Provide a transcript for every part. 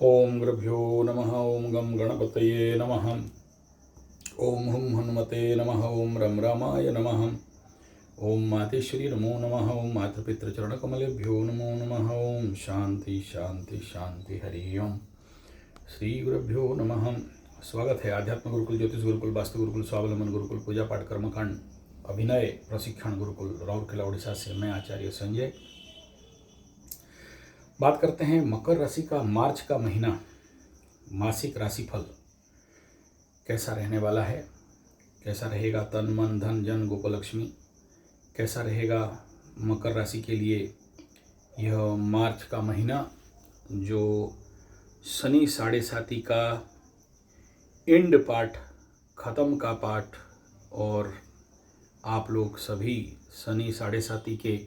ओम गुरुभ्यो नमः। ओम गम गणपतये नमः। ओम हुम हनुमते नमः। ओम रम रामाय नमः। ओम मातेश्वरी नमो नमः। ओम मातृपितृचरणकमलेभ्यो नमो नमः। ओम शांति शांति शांति हरि ओम। श्री गुरुभ्यो नमः। स्वागत है आध्यात्म गुरुकुल, ज्योतिष गुरुकुल, वास्तु गुरुकुल, स्वावलंबन गुरुकुल, पूजा पाठ कर्मकांड, अभिनय प्रशिक्षण गुरुकुल राउरकेला उड़ीसा से मैं आचार्य संजय। बात करते हैं मकर राशि का मार्च का महीना मासिक राशिफल कैसा रहने वाला है, कैसा रहेगा तन मन धन जन गोपलक्ष्मी, कैसा रहेगा मकर राशि के लिए यह मार्च का महीना जो शनि 7.5 का एंड पार्ट, ख़त्म का पार्ट, और आप लोग सभी शनि 7.5 के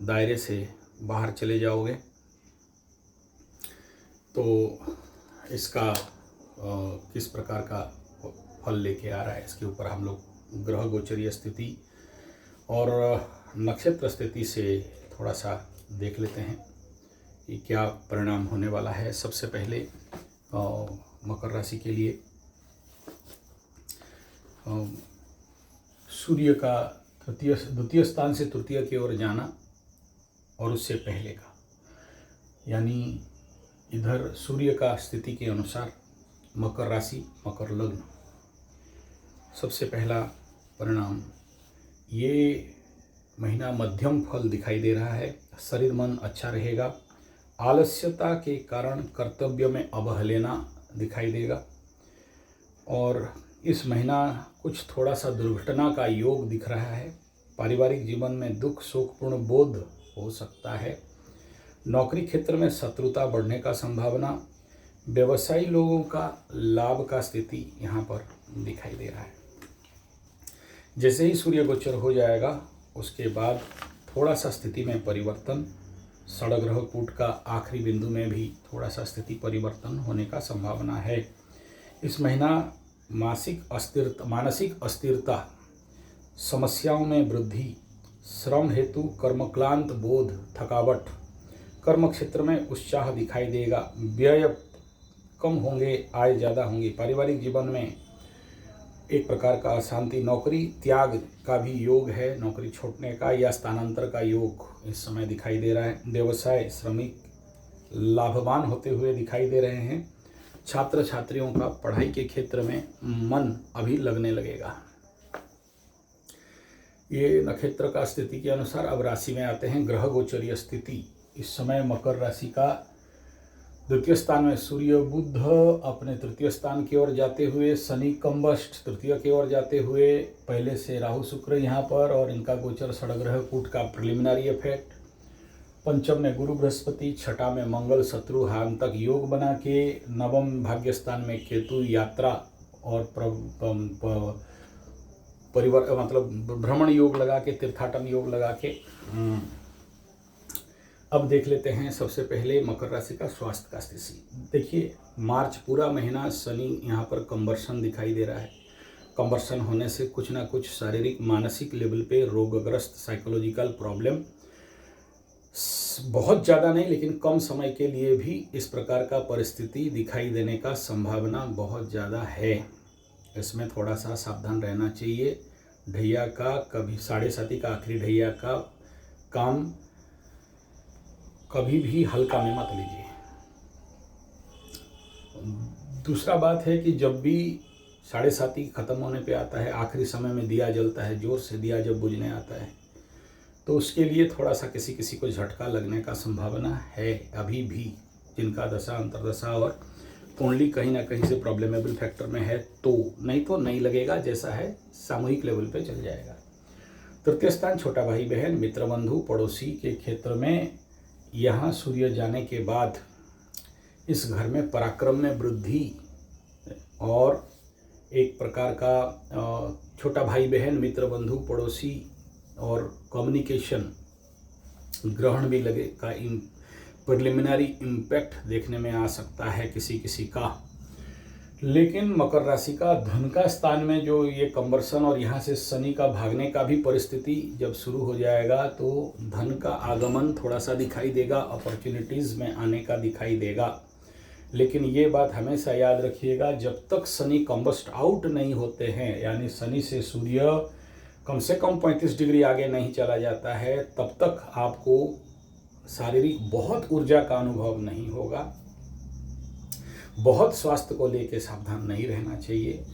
दायरे से बाहर चले जाओगे। तो इसका किस प्रकार का फल लेके आ रहा है, इसके ऊपर हम लोग ग्रह गोचरीय स्थिति और नक्षत्र स्थिति से थोड़ा सा देख लेते हैं कि क्या परिणाम होने वाला है। सबसे पहले मकर राशि के लिए सूर्य का द्वितीय स्थान से तृतीय की ओर जाना और उससे पहले का, यानी इधर सूर्य का स्थिति के अनुसार मकर राशि मकर लग्न, सबसे पहला परिणाम ये महीना मध्यम फल दिखाई दे रहा है। शरीर मन अच्छा रहेगा। आलस्यता के कारण कर्तव्य में अवहेलना दिखाई देगा और इस महीना कुछ थोड़ा सा दुर्घटना का योग दिख रहा है। पारिवारिक जीवन में दुख शोकपूर्ण बोध हो सकता है। नौकरी क्षेत्र में शत्रुता बढ़ने का संभावना। व्यवसायी लोगों का लाभ का स्थिति यहाँ पर दिखाई दे रहा है। जैसे ही सूर्य गोचर हो जाएगा उसके बाद थोड़ा सा स्थिति में परिवर्तन, षडग्रह कूट का आखिरी बिंदु में भी थोड़ा सा स्थिति परिवर्तन होने का संभावना है। इस महीना मानसिक अस्थिरता, समस्याओं में वृद्धि, श्रम हेतु कर्मक्लांत बोध, थकावट, कर्म क्षेत्र में उत्साह दिखाई देगा। व्यय कम होंगे, आय ज़्यादा होंगी। पारिवारिक जीवन में एक प्रकार का अशांति, नौकरी त्याग का भी योग है, नौकरी छोड़ने का या स्थानांतर का योग इस समय दिखाई दे रहा है। व्यवसाय श्रमिक लाभवान होते हुए दिखाई दे रहे हैं। छात्र छात्रियों का पढ़ाई के क्षेत्र में मन अभी लगने लगेगा। ये नक्षत्र का स्थिति के अनुसार अब राशि में आते हैं ग्रह गोचरीय स्थिति। इस समय मकर राशि का द्वितीय स्थान में सूर्य बुध अपने तृतीय स्थान की ओर जाते हुए, शनि कंबस्ट तृतीय की ओर जाते हुए, पहले से राहु शुक्र यहाँ पर और इनका गोचर षडग्रह कूट का प्रिलिमिनरी इफेक्ट। पंचम में गुरु बृहस्पति, छठा में मंगल शत्रु हांतक योग बना के, नवम भाग्य स्थान में केतु यात्रा और भ्रमण योग लगा के, तीर्थाटन योग लगा के। अब देख लेते हैं सबसे पहले मकर राशि का स्वास्थ्य का स्थिति। देखिए मार्च पूरा महीना शनि यहाँ पर कंबर्सन दिखाई दे रहा है। कंबर्सन होने से कुछ ना कुछ शारीरिक मानसिक लेवल पे रोगग्रस्त साइकोलॉजिकल प्रॉब्लम, बहुत ज़्यादा नहीं लेकिन कम समय के लिए भी इस प्रकार का परिस्थिति दिखाई देने का संभावना बहुत ज़्यादा है। इसमें थोड़ा सा सावधान रहना चाहिए। ढैया का कभी 7.5 का आखिरी ढैया का काम कभी भी हल्का में मत लीजिए। दूसरा बात है कि जब भी 7.5 खत्म होने पे आता है, आखिरी समय में दिया जलता है, जोर से दिया जब बुझने आता है, तो उसके लिए थोड़ा सा किसी को झटका लगने का संभावना है अभी भी, जिनका दशा अंतर्दशा और कुंडली कहीं ना कहीं से प्रॉब्लमेबल फैक्टर में है। तो नहीं लगेगा, जैसा है सामूहिक लेवल पे चल जाएगा। तृतीय स्थान छोटा भाई बहन मित्र बंधु पड़ोसी के क्षेत्र में यहाँ सूर्य जाने के बाद इस घर में पराक्रम में वृद्धि और एक प्रकार का छोटा भाई बहन मित्र बंधु पड़ोसी और कम्युनिकेशन ग्रहण भी लगे का प्रिलिमिनरी इम्पैक्ट देखने में आ सकता है किसी का। लेकिन मकर राशि का धन का स्थान में जो ये कंबर्सन और यहाँ से शनि का भागने का भी परिस्थिति जब शुरू हो जाएगा तो धन का आगमन थोड़ा सा दिखाई देगा, अपॉर्चुनिटीज़ में आने का दिखाई देगा। लेकिन ये बात हमेशा याद रखिएगा, जब तक शनि कंबस्ट आउट नहीं होते हैं, यानी शनि से सूर्य कम से कम 35 डिग्री आगे नहीं चला जाता है, तब तक आपको शारीरिक बहुत ऊर्जा का अनुभव नहीं होगा। बहुत स्वास्थ्य को लेकर सावधान नहीं रहना चाहिए।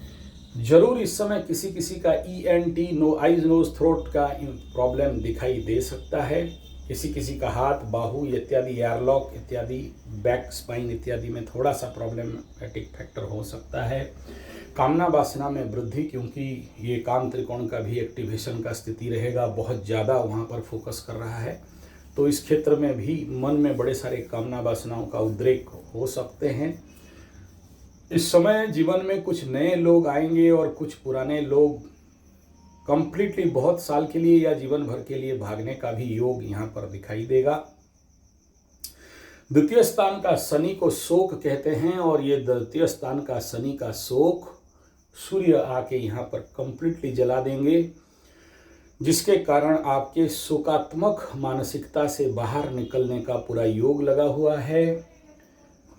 जरूर इस समय किसी किसी का ENT no eyes nose throat का प्रॉब्लम दिखाई दे सकता है। किसी किसी का हाथ, बाहु इत्यादि, एयरलॉक इत्यादि, बैक स्पाइन इत्यादि में थोड़ा सा प्रॉब्लमेटिक फैक्टर हो सकता है। कामना वासना में वृद्धि, क्योंकि ये काम त्रिकोण का भी एक्टिवेशन का स्थिति रहेगा, बहुत ज़्यादा वहाँ पर फोकस कर रहा है, तो इस क्षेत्र में भी मन में बड़े सारे कामना वासनाओं का उद्रेक हो सकते हैं। इस समय जीवन में कुछ नए लोग आएंगे और कुछ पुराने लोग कंप्लीटली बहुत साल के लिए या जीवन भर के लिए भागने का भी योग यहाँ पर दिखाई देगा। द्वितीय स्थान का शनि को शोक कहते हैं, और ये द्वितीय स्थान का शनि का शोक सूर्य आके यहाँ पर कंप्लीटली जला देंगे, जिसके कारण आपके शोकात्मक मानसिकता से बाहर निकलने का पूरा योग लगा हुआ है।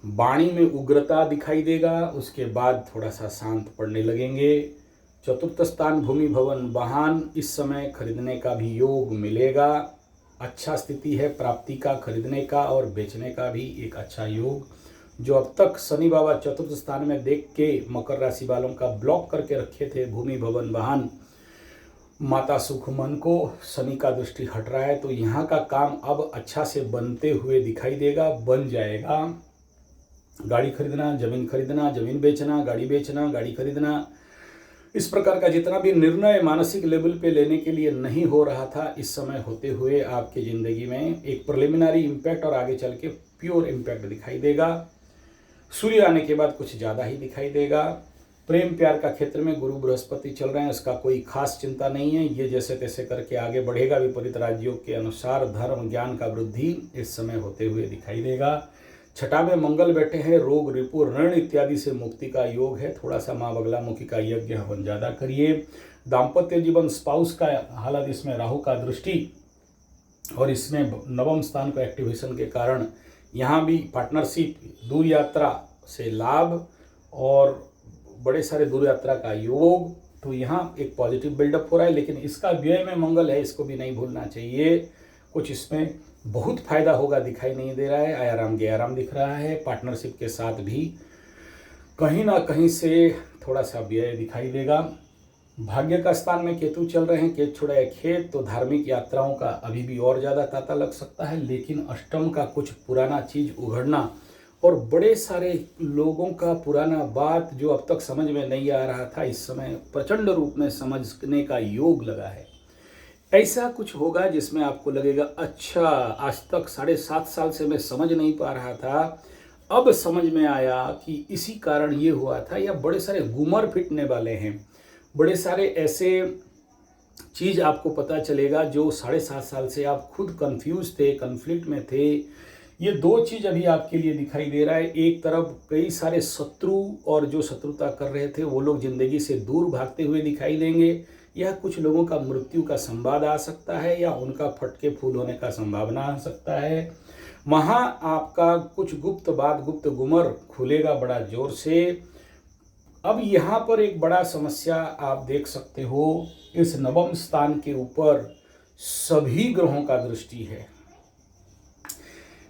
वाणी में उग्रता दिखाई देगा, उसके बाद थोड़ा सा शांत पड़ने लगेंगे। चतुर्थ स्थान भूमि भवन वाहन इस समय खरीदने का भी योग मिलेगा। अच्छा स्थिति है प्राप्ति का, खरीदने का और बेचने का भी एक अच्छा योग। जो अब तक शनि बाबा चतुर्थ स्थान में देख के मकर राशि वालों का ब्लॉक करके रखे थे भूमि भवन वाहन, माता सुख मन को, शनि का दृष्टि हट रहा है, तो यहाँ का काम अब अच्छा से बनते हुए दिखाई देगा, बन जाएगा। गाड़ी खरीदना, जमीन बेचना, गाड़ी बेचना, गाड़ी खरीदना, इस प्रकार का जितना भी निर्णय मानसिक लेवल पे लेने के लिए नहीं हो रहा था, इस समय होते हुए आपकी ज़िंदगी में एक प्रिलिमिनरी इम्पैक्ट और आगे चल के प्योर इम्पैक्ट दिखाई देगा। सूर्य आने के बाद कुछ ज़्यादा ही दिखाई देगा। प्रेम प्यार का क्षेत्र में गुरु बृहस्पति चल रहे हैं, उसका कोई खास चिंता नहीं है, ये जैसे तैसे करके आगे बढ़ेगा। विपरीत राजयोग के अनुसार धर्म ज्ञान का वृद्धि इस समय होते हुए दिखाई देगा। छठा में मंगल बैठे हैं, रोग रिपु ऋण इत्यादि से मुक्ति का योग है। थोड़ा सा माँ बगलामुखी का यज्ञ हवन ज़्यादा करिए। दाम्पत्य जीवन, स्पाउस का हालत, इसमें राहु का दृष्टि और इसमें नवम स्थान का एक्टिवेशन के कारण यहाँ भी पार्टनरशिप, दूर यात्रा से लाभ और बड़े सारे दूर यात्रा का योग, तो यहाँ एक पॉजिटिव बिल्डअप हो रहा है। लेकिन इसका व्यय में मंगल है, इसको भी नहीं भूलना चाहिए। कुछ इसमें बहुत फायदा होगा दिखाई नहीं दे रहा है। आयाराम गयाराम दिख रहा है। पार्टनरशिप के साथ भी कहीं ना कहीं से थोड़ा सा व्यय दिखाई देगा। भाग्य का स्थान में केतु चल रहे हैं, केतु छुड़ा है खेत, तो धार्मिक यात्राओं का अभी भी और ज़्यादा तांता लग सकता है। लेकिन अष्टम का कुछ पुराना चीज़ उघड़ना और बड़े सारे लोगों का पुराना बात जो अब तक समझ में नहीं आ रहा था, इस समय प्रचंड रूप में समझने का योग लगा है। ऐसा कुछ होगा जिसमें आपको लगेगा, अच्छा आज तक 7.5 साल से मैं समझ नहीं पा रहा था, अब समझ में आया कि इसी कारण ये हुआ था। या बड़े सारे घूमर फिटने वाले हैं, बड़े सारे ऐसे चीज़ आपको पता चलेगा जो 7.5 साल से आप खुद कंफ्यूज थे, कन्फ्लिक्ट में थे। ये दो चीज़ अभी आपके लिए दिखाई दे रहा है। एक तरफ कई सारे शत्रु और जो शत्रुता कर रहे थे वो लोग जिंदगी से दूर भागते हुए दिखाई देंगे, या कुछ लोगों का मृत्यु का संवाद आ सकता है, या उनका फटके फूल होने का संभावना आ सकता है। वहाँ आपका कुछ गुप्त बात, गुप्त गुमर खुलेगा बड़ा जोर से। अब यहाँ पर एक बड़ा समस्या आप देख सकते हो, इस नवम स्थान के ऊपर सभी ग्रहों का दृष्टि है।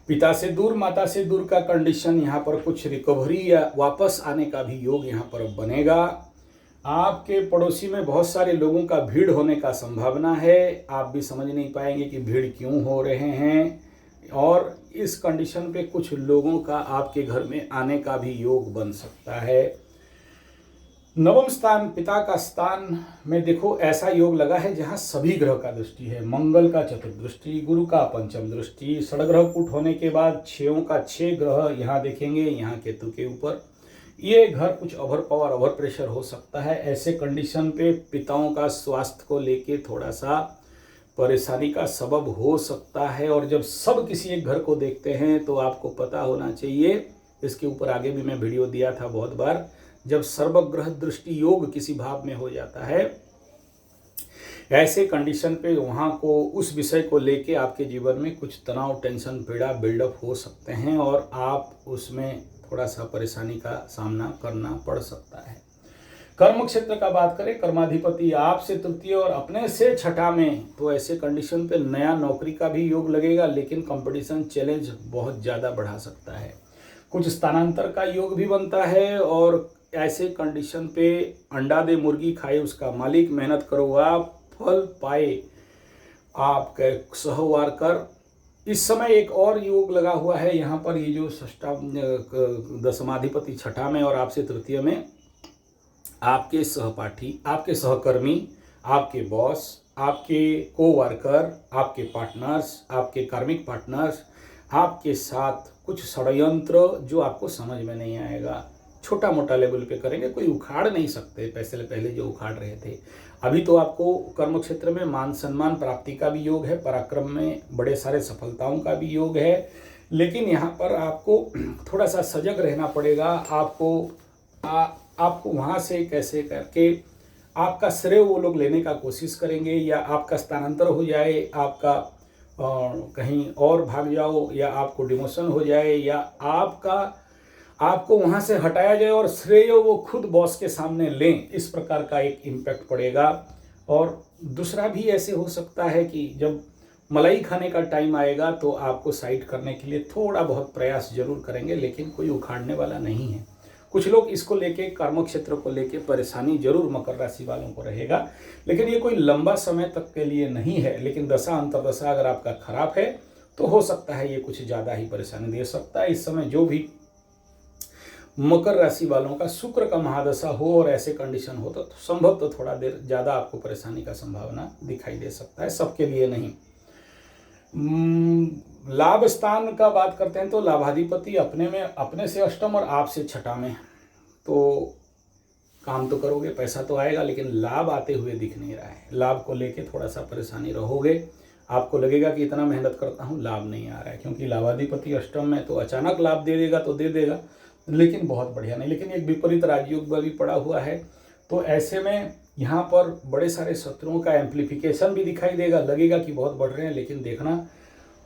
पिता से दूर, माता से दूर का कंडीशन, यहाँ पर कुछ रिकवरी या वापस आने का भी योग यहाँ पर बनेगा। आपके पड़ोसी में बहुत सारे लोगों का भीड़ होने का संभावना है। आप भी समझ नहीं पाएंगे कि भीड़ क्यों हो रहे हैं, और इस कंडीशन पे कुछ लोगों का आपके घर में आने का भी योग बन सकता है। नवम स्थान पिता का स्थान में देखो ऐसा योग लगा है जहां सभी ग्रह का दृष्टि है। मंगल का चतुर्थ दृष्टि, गुरु का पंचम दृष्टि, षड्ग्रह कूट होने के बाद 6 का 6 ग्रह यहाँ देखेंगे, यहाँ केतु के ऊपर। ये घर कुछ ओवर पावर, ओवर प्रेशर हो सकता है। ऐसे कंडीशन पे पिताओं का स्वास्थ्य को लेके थोड़ा सा परेशानी का सबब हो सकता है। और जब सब किसी एक घर को देखते हैं तो आपको पता होना चाहिए, इसके ऊपर आगे भी मैं वीडियो दिया था बहुत बार, जब सर्वग्रह दृष्टि योग किसी भाव में हो जाता है, ऐसे कंडीशन पे वहाँ को उस विषय को लेके आपके जीवन में कुछ तनाव, टेंशन, पीड़ा बिल्डअप हो सकते हैं और आप उसमें थोड़ा सा परेशानी का सामना करना पड़ सकता है। कर्म क्षेत्र का बात करें, कर्माधिपति आपसे तृतीय और अपने से छठा में, तो ऐसे कंडीशन पे नया नौकरी का भी योग लगेगा, लेकिन कंपटीशन चैलेंज बहुत ज़्यादा बढ़ा सकता है। कुछ स्थानांतर का योग भी बनता है और ऐसे कंडीशन पे अंडा दे मुर्गी खाए उसका मालिक, मेहनत करो आप फल पाए आपके सहवार कर। इस समय एक और योग लगा हुआ है यहाँ पर, ये जो दशमाधिपति छठा में और आपसे तृतीय में, आपके सहपाठी, आपके सहकर्मी, आपके बॉस, आपके कोवर्कर, आपके पार्टनर्स, आपके कार्मिक पार्टनर्स, आपके साथ कुछ षड्यंत्र जो आपको समझ में नहीं आएगा, छोटा मोटा लेवल पे करेंगे, कोई उखाड़ नहीं सकते पैसे पहले जो उखाड़ रहे थे। अभी तो आपको कर्म क्षेत्र में मान सम्मान प्राप्ति का भी योग है, पराक्रम में बड़े सारे सफलताओं का भी योग है, लेकिन यहाँ पर आपको थोड़ा सा सजग रहना पड़ेगा। आपको वहाँ से कैसे करके आपका श्रेय वो लोग लेने का कोशिश करेंगे, या आपका स्थानांतर हो जाए, आपका कहीं और भाग जाओ, या आपको डिमोशन हो जाए, या आपको वहाँ से हटाया जाए और श्रेय वो खुद बॉस के सामने लें, इस प्रकार का एक इम्पैक्ट पड़ेगा। और दूसरा भी ऐसे हो सकता है कि जब मलाई खाने का टाइम आएगा तो आपको साइड करने के लिए थोड़ा बहुत प्रयास जरूर करेंगे, लेकिन कोई उखाड़ने वाला नहीं है। कुछ लोग इसको लेके, कर्म क्षेत्र को लेके परेशानी जरूर मकर राशि वालों को रहेगा, लेकिन ये कोई लंबा समय तक के लिए नहीं है। लेकिन दशा अंतर्दशा अगर आपका खराब है तो हो सकता है ये कुछ ज़्यादा ही परेशानी दे सकता है। इस समय जो भी मकर राशि वालों का शुक्र का महादशा हो और ऐसे कंडीशन हो तो संभव तो थोड़ा देर ज़्यादा आपको परेशानी का संभावना दिखाई दे सकता है, सबके लिए नहीं। लाभ स्थान का बात करते हैं तो लाभाधिपति अपने से अष्टम और आप से छठा में, तो काम तो करोगे, पैसा तो आएगा, लेकिन लाभ आते हुए दिख नहीं रहा है। लाभ को लेके थोड़ा सा परेशानी रहोगे, आपको लगेगा कि इतना मेहनत करता हूँ लाभ नहीं आ रहा है, क्योंकि लाभाधिपति अष्टम में तो अचानक लाभ दे देगा तो दे देगा, लेकिन बहुत बढ़िया नहीं। लेकिन एक विपरीत राजयोग भी पड़ा हुआ है, तो ऐसे में यहाँ पर बड़े सारे शत्रुओं का एम्प्लीफिकेशन भी दिखाई देगा, लगेगा कि बहुत बढ़ रहे हैं, लेकिन देखना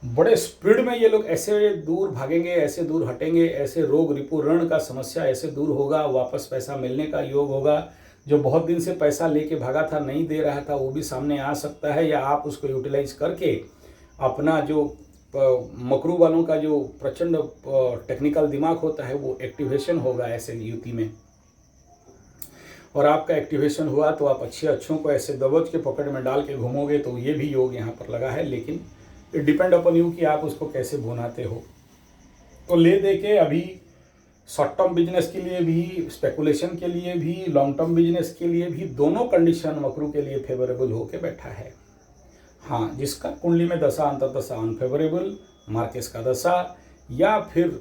बड़े स्पीड में ये लोग ऐसे दूर भागेंगे, ऐसे दूर हटेंगे, ऐसे रोग रिपु ऋण का समस्या ऐसे दूर होगा, वापस पैसा मिलने का योग होगा। जो बहुत दिन से पैसा लेके भागा था, नहीं दे रहा था, वो भी सामने आ सकता है, या आप उसको यूटिलाइज करके अपना जो मकरू वालों का जो प्रचंड टेक्निकल दिमाग होता है वो एक्टिवेशन होगा ऐसे युति में, और आपका एक्टिवेशन हुआ तो आप अच्छों को ऐसे दबोच के पकड़ में डाल के घूमोगे, तो ये भी योग यहाँ पर लगा है। लेकिन इट डिपेंड अपॉन यू कि आप उसको कैसे भुनाते हो। तो ले दे के अभी शॉर्ट टर्म बिजनेस के लिए भी, स्पेकुलेशन के लिए भी, लॉन्ग टर्म बिजनेस के लिए भी, दोनों कंडीशन मकरू के लिए फेवरेबल होके बैठा है। हाँ, जिसका कुंडली में दशा अंतर्दशा अनफेवरेबल, मार्केस का दशा, या फिर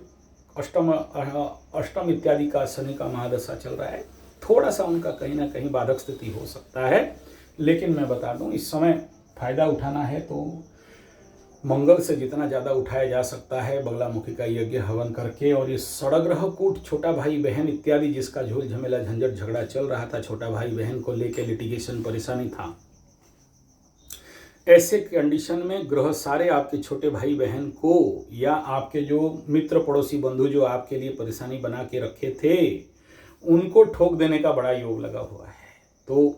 अष्टम इत्यादि का शनि का महादशा चल रहा है, थोड़ा सा उनका कहीं ना कहीं बाधक स्थिति हो सकता है। लेकिन मैं बता दूं, इस समय फायदा उठाना है तो मंगल से जितना ज़्यादा उठाया जा सकता है, बगलामुखी का यज्ञ हवन करके, और ये षडग्रह कूट, छोटा भाई बहन इत्यादि जिसका झोल झमेला झंझट झगड़ा चल रहा था, छोटा भाई बहन को लेकर लिटिगेशन परेशानी था, ऐसे कंडीशन में ग्रह सारे आपके छोटे भाई बहन को, या आपके जो मित्र पड़ोसी बंधु जो आपके लिए परेशानी बना के रखे थे, उनको ठोक देने का बड़ा योग लगा हुआ है। तो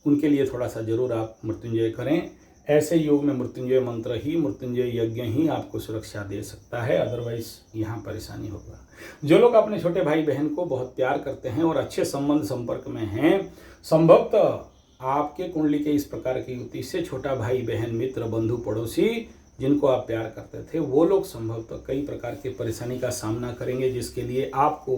उनके लिए थोड़ा सा जरूर आप मृत्युंजय करें। ऐसे योग में मृत्युंजय मंत्र ही, मृत्युंजय यज्ञ ही आपको सुरक्षा दे सकता है, अदरवाइज यहाँ परेशानी होगा। जो लोग अपने छोटे भाई बहन को बहुत प्यार करते हैं और अच्छे संबंध संपर्क में हैं, संभवतः आपके कुंडली के इस प्रकार की युति से छोटा भाई बहन, मित्र, बंधु, पड़ोसी जिनको आप प्यार करते थे, वो लोग संभवतः कई प्रकार के परेशानी का सामना करेंगे, जिसके लिए आपको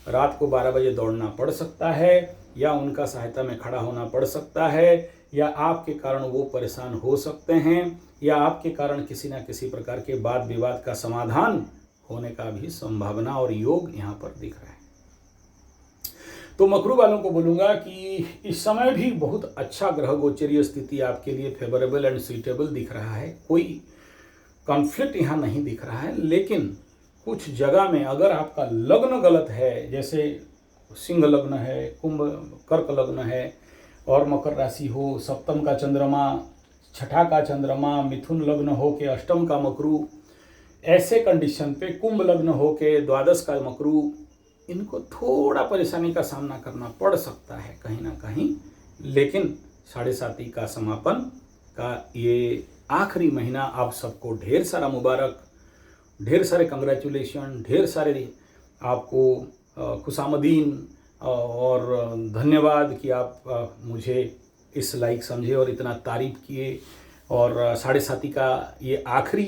रात को 12 बजे दौड़ना पड़ सकता है, या उनका सहायता में खड़ा होना पड़ सकता है, या आपके कारण वो परेशान हो सकते हैं, या आपके कारण किसी न किसी प्रकार के वाद विवाद का समाधान होने का भी संभावना और योग यहाँ पर दिख रहा है। तो मकरू वालों को बोलूँगा कि इस समय भी बहुत अच्छा ग्रह गोचरीय स्थिति आपके लिए फेवरेबल एंड सुइटेबल दिख रहा है। कोई कॉन्फ्लिक्ट यहाँ नहीं दिख रहा है, लेकिन कुछ जगह में अगर आपका लग्न गलत है, जैसे सिंह लग्न है, कुंभ कर्क लग्न है और मकर राशि हो, सप्तम का चंद्रमा, छठा का चंद्रमा, मिथुन लग्न हो के अष्टम का मकरू, ऐसे कंडीशन पे कुंभ लग्न हो के द्वादश का मकरू, इनको थोड़ा परेशानी का सामना करना पड़ सकता है कहीं ना कहीं, लेकिन 7.5 का समापन का ये आखिरी महीना आप सबको ढेर सारा मुबारक, ढेर सारे कंग्रेचुलेशन, ढेर सारे आपको खुशामदीन और धन्यवाद कि आप मुझे इस लायक समझे और इतना तारीफ किए। और 7.5 का ये आखिरी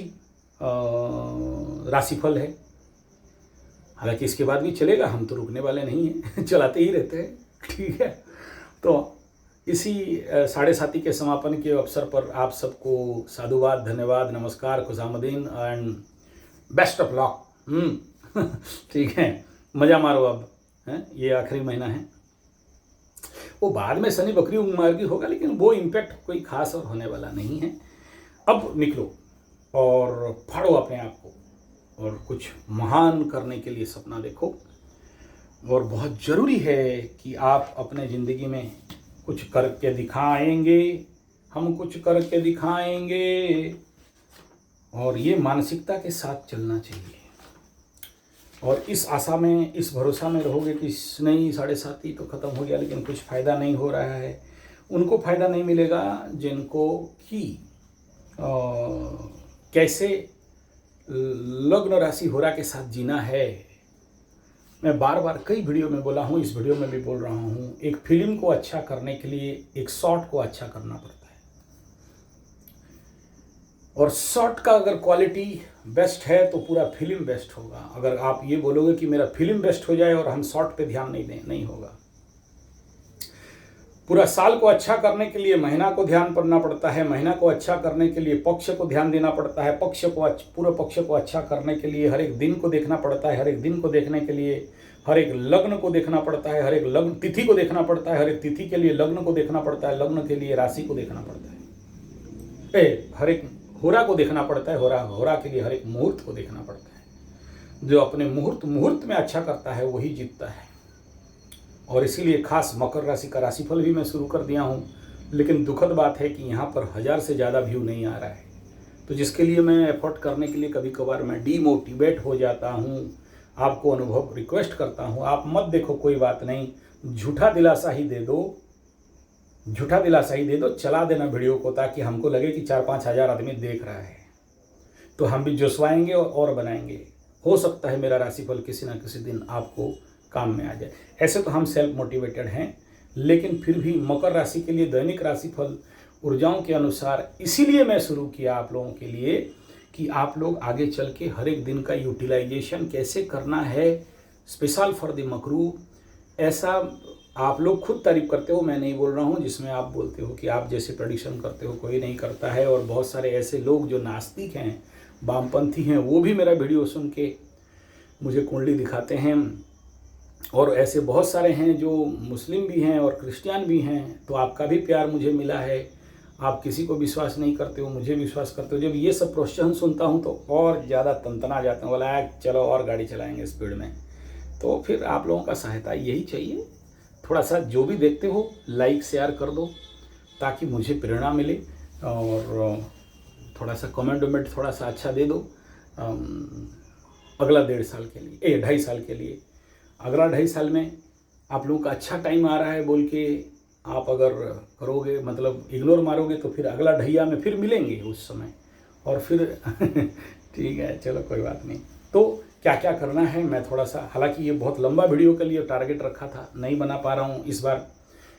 राशिफल है। हालांकि इसके बाद भी चलेगा, हम तो रुकने वाले नहीं हैं, चलाते ही रहते हैं, ठीक है। तो इसी 7.5 के समापन के अवसर पर आप सबको साधुवाद, धन्यवाद, नमस्कार, खुशामदीन एंड बेस्ट ऑफ लक। ठीक है, मज़ा मारो अब, हैं, ये आखिरी महीना है। वो बाद में शनि बकरी मार्गी होगा, लेकिन वो इम्पैक्ट कोई खास और होने वाला नहीं है। अब निकलो और फाड़ो अपने आप को और कुछ महान करने के लिए सपना देखो। और बहुत ज़रूरी है कि आप अपने ज़िंदगी में कुछ करके दिखाएंगे, हम कुछ करके दिखाएंगे, और ये मानसिकता के साथ चलना चाहिए। और इस आशा में, इस भरोसा में रहोगे कि नहीं 7.5 तो ख़त्म हो गया लेकिन कुछ फ़ायदा नहीं हो रहा है, उनको फ़ायदा नहीं मिलेगा जिनको कि कैसे लग्न राशि होरा के साथ जीना है। मैं बार बार कई वीडियो में बोला हूँ, इस वीडियो में भी बोल रहा हूँ, एक फिल्म को अच्छा करने के लिए एक शॉट को अच्छा करना पड़ता है, और शॉट का अगर क्वालिटी बेस्ट है तो पूरा फिल्म बेस्ट होगा। अगर आप ये बोलोगे कि मेरा फिल्म बेस्ट हो जाए और हम शॉट पे ध्यान नहीं दें, नहीं होगा। पूरा साल को अच्छा करने के लिए महीना को ध्यान करना पड़ता है, महीना को अच्छा करने के लिए पक्ष को ध्यान देना पड़ता है, पूरे पक्ष को अच्छा करने के लिए हर एक दिन को देखना पड़ता है, हर एक दिन को देखने के लिए हर एक लग्न को देखना पड़ता है, हर एक लग्न तिथि को देखना पड़ता है, हर एक तिथि के लिए लग्न को देखना पड़ता है, लग्न के लिए राशि को देखना पड़ता है, हर एक होरा को देखना पड़ता है, होरा के लिए हर एक मुहूर्त को देखना पड़ता है। जो अपने मुहूर्त में अच्छा करता है वही जीतता है। और इसीलिए खास मकर राशि का राशिफल भी मैं शुरू कर दिया हूँ, लेकिन दुखद बात है कि यहाँ पर 1000 से ज़्यादा व्यू नहीं आ रहा है, तो जिसके लिए मैं एफर्ट करने के लिए कभी कभार मैं डीमोटिवेट हो जाता हूँ। आपको अनुभव रिक्वेस्ट करता हूँ, आप मत देखो, कोई बात नहीं, झूठा दिलासा ही दे दो, चला देना वीडियो को, ताकि हमको लगे कि 4-5 हज़ार आदमी देख रहा है, तो हम भी जोशवाएंगे और बनाएंगे। हो सकता है मेरा राशिफल किसी ना किसी दिन आपको काम में आ जाए। ऐसे तो हम सेल्फ मोटिवेटेड हैं, लेकिन फिर भी मकर राशि के लिए दैनिक राशिफल ऊर्जाओं के अनुसार इसीलिए मैं शुरू किया आप लोगों के लिए कि आप लोग आगे चल के हर एक दिन का यूटिलाइजेशन कैसे करना है, स्पेशल फॉर द मकरू। ऐसा आप लोग खुद तारीफ करते हो, मैं नहीं बोल रहा हूँ, जिसमें आप बोलते हो कि आप जैसे प्रेडिक्शन करते हो कोई नहीं करता है। और बहुत सारे ऐसे लोग जो नास्तिक हैं, वामपंथी हैं, वो भी मेरा वीडियो सुन के मुझे कुंडली दिखाते हैं। और ऐसे बहुत सारे हैं जो मुस्लिम भी हैं और क्रिश्चियन भी हैं, तो आपका भी प्यार मुझे मिला है। आप किसी को विश्वास नहीं करते हो, मुझे विश्वास करते हो। जब ये सब प्रोत्साहन सुनता हूँ तो और ज़्यादा तनतना जाता हूँ, बोला चलो और गाड़ी चलाएंगे स्पीड में। तो फिर आप लोगों का सहायता यही चाहिए, थोड़ा सा जो भी देखते हो लाइक शेयर कर दो ताकि मुझे प्रेरणा मिले, और थोड़ा सा कमेंट वमेंट थोड़ा सा अच्छा दे दो। अगला 1.5 साल के लिए, 2.5 साल के लिए, अगला 2.5 साल में आप लोगों का अच्छा टाइम आ रहा है बोल के आप अगर करोगे, मतलब इग्नोर मारोगे, तो फिर अगला ढैया में फिर मिलेंगे उस समय, और फिर ठीक है, चलो कोई बात नहीं। तो क्या क्या करना है मैं थोड़ा सा, हालांकि ये बहुत लंबा वीडियो के लिए टारगेट रखा था, नहीं बना पा रहा हूँ इस बार।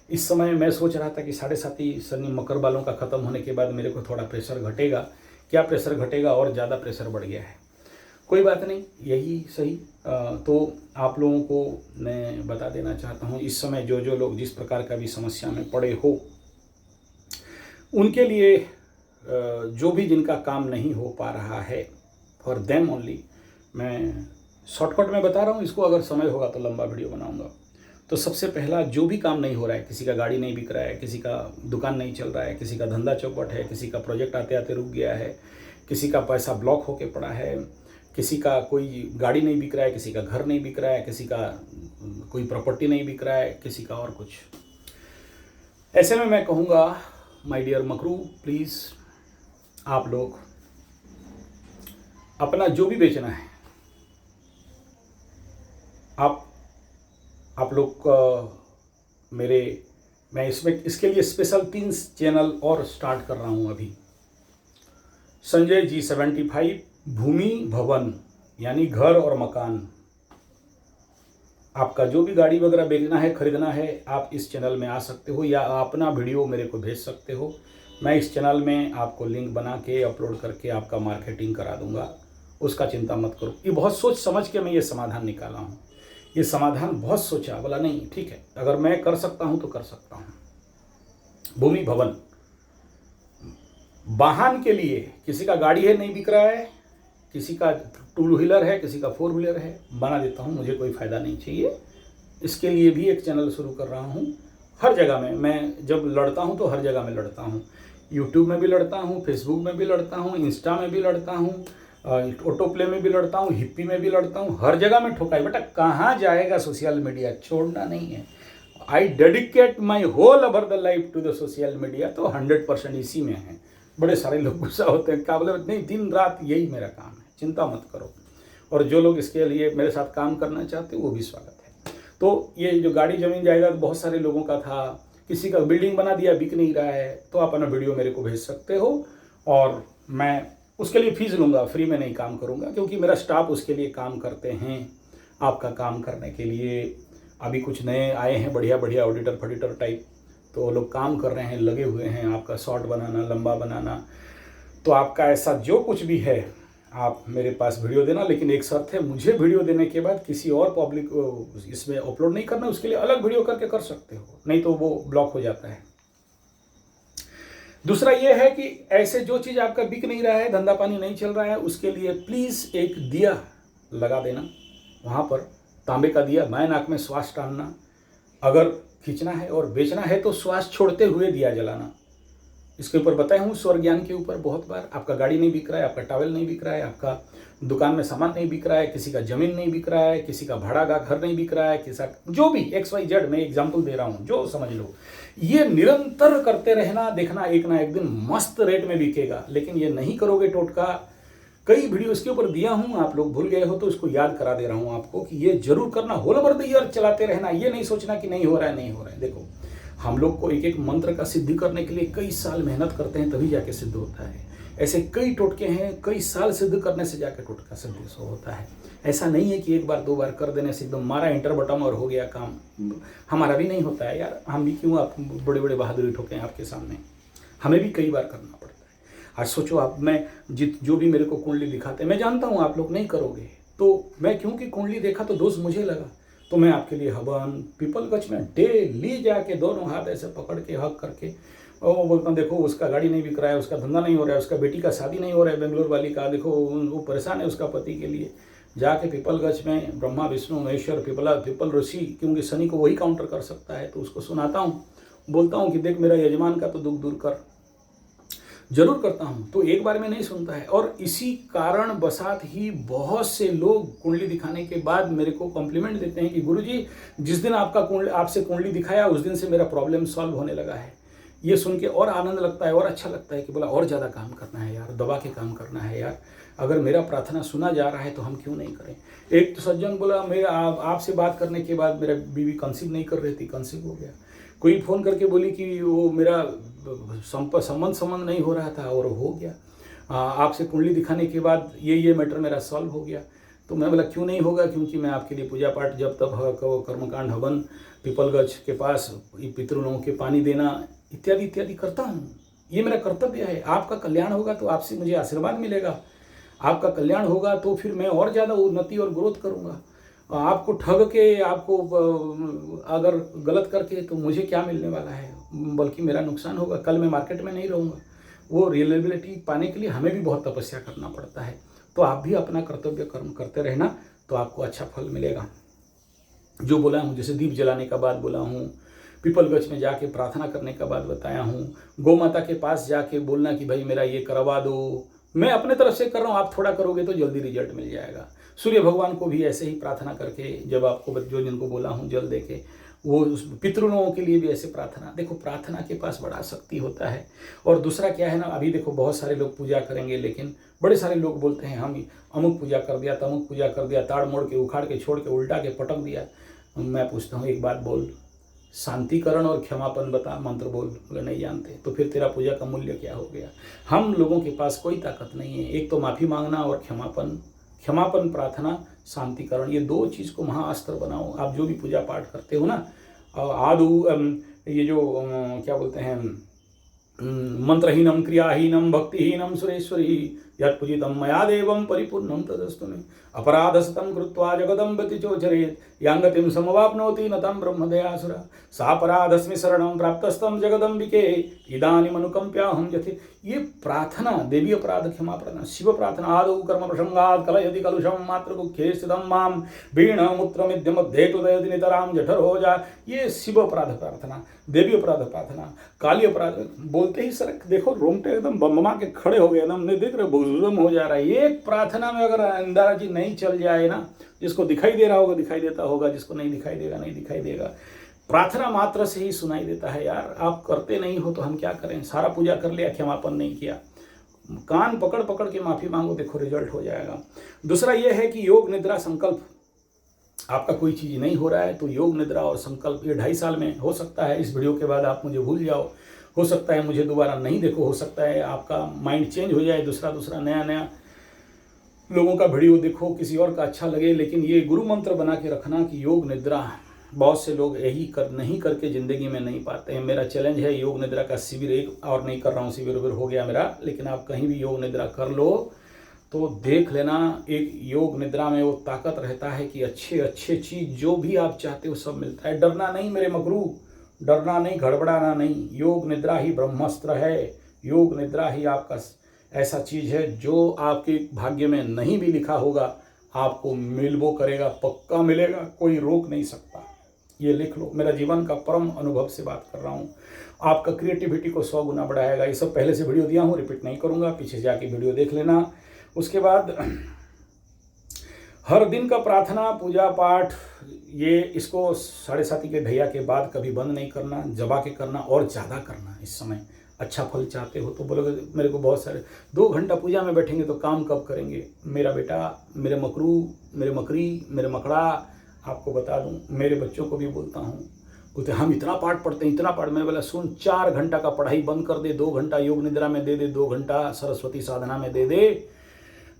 इस समय मैं सोच रहा था कि 7.5 शनि मकर वालों का ख़त्म होने के बाद मेरे को थोड़ा प्रेशर घटेगा। क्या प्रेशर घटेगा, और ज़्यादा प्रेशर बढ़ गया है, कोई बात नहीं, यही सही। तो आप लोगों को मैं बता देना चाहता हूँ, इस समय जो जो लोग जिस प्रकार का भी समस्या में पड़े हो, उनके लिए जो भी जिनका काम नहीं हो पा रहा है, फॉर देम ओनली मैं शॉर्टकट में बता रहा हूँ। इसको अगर समय होगा तो लंबा वीडियो बनाऊंगा। तो सबसे पहला, जो भी काम नहीं हो रहा है, किसी का गाड़ी नहीं बिक रहा है, किसी का दुकान नहीं चल रहा है, किसी का धंधा चौपट है, किसी का प्रोजेक्ट आते आते रुक गया है, किसी का पैसा ब्लॉक होके पड़ा है, किसी का कोई गाड़ी नहीं बिक रहा है, किसी का घर नहीं बिक रहा है, किसी का कोई प्रॉपर्टी नहीं बिक रहा है, किसी का और कुछ, ऐसे में मैं कहूँगा माय डियर मकरू, प्लीज़ आप लोग अपना जो भी बेचना है, आप लोग मैं इसके लिए स्पेशल 3 चैनल और स्टार्ट कर रहा हूँ अभी। संजय G75 भूमि भवन, यानी घर और मकान। आपका जो भी गाड़ी वगैरह बेचना है, खरीदना है, आप इस चैनल में आ सकते हो या अपना वीडियो मेरे को भेज सकते हो। मैं इस चैनल में आपको लिंक बना के अपलोड करके आपका मार्केटिंग करा दूंगा, उसका चिंता मत करो। ये बहुत सोच समझ के मैं ये समाधान निकाला हूँ। ये समाधान बहुत सोचा, बोला नहीं ठीक है, अगर मैं कर सकता हूँ तो कर सकता हूँ। भूमि भवन, वाहन के लिए, किसी का गाड़ी है नहीं बिक रहा है, किसी का 2 व्हीलर है, किसी का 4 व्हीलर है, बना देता हूँ, मुझे कोई फ़ायदा नहीं चाहिए। इसके लिए भी एक चैनल शुरू कर रहा हूँ। हर जगह में मैं जब लड़ता हूँ तो हर जगह में लड़ता हूँ। यूट्यूब में भी लड़ता हूँ, फेसबुक में भी लड़ता हूँ, इंस्टा में भी लड़ता हूँ, ऑटो प्ले में भी लड़ता हूँ, हिप्पी में भी लड़ता हूँ, हर जगह में ठोकाई। बेटा कहाँ जाएगा सोशल मीडिया, छोड़ना नहीं है। I dedicate my whole over the life to the social media, तो 100% इसी में है। बड़े सारे लोग गुस्सा होते हैं, क्या बोले, नहीं दिन रात यही मेरा काम है, चिंता मत करो। और जो लोग इसके लिए मेरे साथ काम करना चाहते हैं वो भी स्वागत है। तो ये जो गाड़ी जमीन जायदाद बहुत सारे लोगों का था, किसी का बिल्डिंग बना दिया बिक नहीं रहा है, तो आप अपना वीडियो मेरे को भेज सकते हो और मैं उसके लिए फीस लूँगा, फ्री में नहीं काम करूँगा, क्योंकि मेरा स्टाफ उसके लिए काम करते हैं। आपका काम करने के लिए अभी कुछ नए आए हैं, बढ़िया बढ़िया ऑडिटर फडिटर टाइप, तो वो लोग काम कर रहे हैं, लगे हुए हैं आपका शॉर्ट बनाना, लंबा बनाना। तो आपका ऐसा जो कुछ भी है आप मेरे पास वीडियो देना, लेकिन एक शर्त है, मुझे वीडियो देने के बाद किसी और पब्लिक इसमें अपलोड नहीं करना। उसके लिए अलग वीडियो करके कर सकते हो, नहीं तो वो ब्लॉक हो जाता है। दूसरा ये है कि ऐसे जो चीज़ आपका बिक नहीं रहा है, धंधा पानी नहीं चल रहा है, उसके लिए प्लीज़ एक दिया लगा देना वहाँ पर, तांबे का दिया, मैं नाक में श्वास टालना। अगर खींचना है और बेचना है तो श्वास छोड़ते हुए दिया जलाना। इसके ऊपर बताया हूँ, स्वर ज्ञान के ऊपर बहुत बार। आपका गाड़ी नहीं बिक रहा है, आपका टॉवल नहीं बिक रहा है, आपका दुकान में सामान नहीं बिक रहा है, किसी का ज़मीन नहीं बिक रहा है, किसी का भाड़ा का घर नहीं बिक रहा है, किसी का जो भी XYZ, मैं एग्जाम्पल दे रहा हूँ, जो समझ लो। ये निरंतर करते रहना, देखना एक ना एक दिन मस्त रेट में बिकेगा। लेकिन ये नहीं करोगे टोटका, कई वीडियो इसके ऊपर दिया हूँ, आप लोग भूल गए हो तो उसको याद करा दे रहा हूँ आपको कि ये जरूर करना, होल ओवर द ईयर चलाते रहना। ये नहीं सोचना कि नहीं हो रहा है, नहीं हो रहा है। देखो हम लोग को एक एक मंत्र का सिद्धि करने के लिए कई साल मेहनत करते हैं, तभी जाके सिद्ध होता है। ऐसे कई टोटके हैं, कई साल सिद्ध करने से जाके टोटका सिद्ध होता है। ऐसा नहीं है कि एक बार 2 बार कर देने से एकदम मारा इंटर बटन और हो गया काम। हमारा भी नहीं होता है यार, हम भी क्यों आप बड़े बड़े बहादुरी ठोकें आपके सामने, हमें भी कई बार करना पड़ता है। आज सोचो आप, मैं जो भी मेरे को कुंडली दिखाते हैं, मैं जानता हूँ आप लोग नहीं करोगे, तो मैं क्योंकि कुंडली देखा तो दोष मुझे लगा, तो मैं आपके लिए हवन पीपल गच में डेली जाके दोनों हाथ ऐसे पकड़ के हक करके और वो बोलता हूँ, देखो उसका गाड़ी नहीं बिक रहा है, उसका धंधा नहीं हो रहा है, उसका बेटी का शादी नहीं हो रहा है बेंगलोर वाली का, देखो वो परेशान है उसका पति के लिए। जाके पीपल गच में ब्रह्मा विष्णु महेश्वर पीपल ऋषि, क्योंकि शनि को वही काउंटर कर सकता है, तो उसको सुनाता हूँ, बोलता हूँ कि देख मेरा यजमान का तो दुख दूर कर। जरूर करता हूँ, तो एक बार में नहीं सुनता है। और इसी कारण बसात ही बहुत से लोग कुंडली दिखाने के बाद मेरे को कॉम्प्लीमेंट देते हैं कि गुरुजी जिस दिन आपसे कुंडली दिखाया उस दिन से मेरा प्रॉब्लम सॉल्व होने लगा है। ये सुन के और आनंद लगता है और अच्छा लगता है कि बोला और ज़्यादा काम करना है यार, दबा के काम करना है यार, अगर मेरा प्रार्थना सुना जा रहा है तो हम क्यों नहीं करें। एक तो सज्जन बोला, मेरा आपसे बात करने के बाद मेरा बीवी कंसीव नहीं कर रही थी, कंसीव हो गया। कोई फ़ोन करके बोली कि वो मेरा संबंध नहीं हो रहा था और हो गया। आपसे कुंडली दिखाने के बाद ये मैटर मेरा सॉल्व हो गया। तो मैं बोला क्यों नहीं होगा, क्योंकि मैं आपके लिए पूजा पाठ जब तब कर्मकांड हवन पीपल गच के पास पितृलों के पानी देना इत्यादि इत्यादि करता हूँ। ये मेरा कर्तव्य है। आपका कल्याण होगा तो आपसे मुझे आशीर्वाद मिलेगा, आपका कल्याण होगा तो फिर मैं और ज़्यादा उन्नति और ग्रोथ करूँगा। आपको ठग के, आपको अगर गलत करके तो मुझे क्या मिलने वाला है, बल्कि मेरा नुकसान होगा। कल मैं मार्केट में नहीं रहूँगा। वो रिलेबिलिटी पाने के लिए हमें भी बहुत तपस्या करना पड़ता है। तो आप भी अपना कर्तव्य कर्म करते रहना तो आपको अच्छा फल मिलेगा। जो बोला हूँ, जैसे दीप जलाने का बाद बोला हूँ, पीपल गच में जाके प्रार्थना करने का बाद बताया हूँ, गौ माता के पास जाके बोलना कि भाई मेरा ये करवा दो, मैं अपने तरफ से कर रहा हूँ, आप थोड़ा करोगे तो जल्दी रिजल्ट मिल जाएगा। सूर्य भगवान को भी ऐसे ही प्रार्थना करके, जब आपको जो जिनको बोला हूँ जल दे के वो पितृलोगों के लिए भी ऐसे प्रार्थना। देखो प्रार्थना के पास बड़ा शक्ति होता है। और दूसरा क्या है ना, अभी देखो बहुत सारे लोग पूजा करेंगे, लेकिन बड़े सारे लोग बोलते हैं हम अमुक पूजा कर दिया, तमुक पूजा कर दिया, ताड़ मोड़ के, उखाड़ के, छोड़ के, उल्टा के, पटक दिया। मैं पूछता हूँ एक बात बोल, शांतिकरण और क्षमापन बता, मंत्र बोल। बोले नहीं जानते। तो फिर तेरा पूजा का मूल्य क्या हो गया? हम लोगों के पास कोई ताकत नहीं है। एक तो माफ़ी मांगना और क्षमापन प्रार्थना, शांतिकरण, ये 2 चीज़ को महाअस्त्र बनाओ। आप जो भी पूजा पाठ करते हो ना, ये जो क्या बोलते हैं, मंत्रहीनम क्रियाहीनम भक्तिहीनम सुरेश्वरी यत्पूजितम मया देवम परिपूर्णम तदस्तु मे अपराधस्तम कृत्वा जगदम व्यतिचोचरेत् यांगतिम समवाप्नोति न तम ब्रह्मदयासुरा सापराधस्मि शरणं प्राप्तस्तम जगदम्बिके इदानीम अनुकंप्याहम यथि। ये प्रार्थना, देवी अपराध क्षमा प्रार्थना, शिव प्रार्थना। आदौ कर्म प्रसंगात् कलयति कलुषम मातृगुखे स्थितं माम वीण मूत्रमिद्यम देतुदयति नितराम जठरोजा। ये शिव अपराध प्रार्थना, देवी अपराध प्रार्थना, काली अपराध। बोलते ही सर देखो रोंगटे एकदम बम्बमा के खड़े हो गए, एकदम नहीं देख रहे, बुजुर्ग हो जा रहा है। ये प्रार्थना में अगर अंदर जी नहीं चल जाए ना, जिसको दिखाई दे रहा होगा दिखाई देता होगा, जिसको नहीं दिखाई देगा नहीं दिखाई देगा। प्रार्थना मात्र से ही सुनाई देता है यार। आप करते नहीं हो तो हम क्या करें? सारा पूजा कर लिया, क्षमापन नहीं किया, कान पकड़ पकड़ के माफी मांगो, देखो रिजल्ट हो जाएगा। दूसरा यह है कि योग निद्रा संकल्प, आपका कोई चीज़ नहीं हो रहा है तो योग निद्रा और संकल्प, ये 2.5 साल में हो सकता है। इस वीडियो के बाद आप मुझे भूल जाओ, हो सकता है मुझे दोबारा नहीं देखो, हो सकता है आपका माइंड चेंज हो जाए, दूसरा नया लोगों का वीडियो देखो, किसी और का अच्छा लगे। लेकिन ये गुरु मंत्र बना के रखना कि योग निद्रा, बहुत से लोग यही नहीं करके ज़िंदगी में नहीं पाते हैं। मेरा चैलेंज है योग निद्रा का शिविर, एक और नहीं कर रहा हूँ, शिविर हो गया मेरा, लेकिन आप कहीं भी योग निद्रा कर लो तो देख लेना, एक योग निद्रा में वो ताकत रहता है कि अच्छे चीज़ जो भी आप चाहते हो सब मिलता है। डरना नहीं मेरे मकरू, डरना नहीं, घड़बड़ाना नहीं। योग निद्रा ही ब्रह्मास्त्र है। योग निद्रा ही आपका ऐसा चीज़ है जो आपके भाग्य में नहीं भी लिखा होगा, आपको मिलबो करेगा, पक्का मिलेगा, कोई रोक नहीं सकता। ये लिख लो, मेरा जीवन का परम अनुभव से बात कर रहा हूँ। आपका क्रिएटिविटी को 100 गुना बढ़ाएगा। ये सब पहले से वीडियो दिया हूँ, रिपीट नहीं करूँगा, पीछे जाके वीडियो देख लेना। उसके बाद हर दिन का प्रार्थना पूजा पाठ, ये इसको 7:30 के ढैया के बाद कभी बंद नहीं करना, जबा के करना और ज़्यादा करना। इस समय अच्छा फल चाहते हो तो बोलोगे मेरे को बहुत सारे 2 घंटा पूजा में बैठेंगे तो काम कब करेंगे? मेरा बेटा, मेरे मकरू, मेरे मकरी, मेरे मकड़ा, आपको बता दूं, मेरे बच्चों को भी बोलता हूँ, बोलते हम इतना पाठ पढ़ते हैं, इतना पाठ। मैं बोला सुन, 4 घंटा का पढ़ाई बंद कर दे, 2 घंटा योग निद्रा में दे दे, 2 घंटा सरस्वती साधना में दे दे,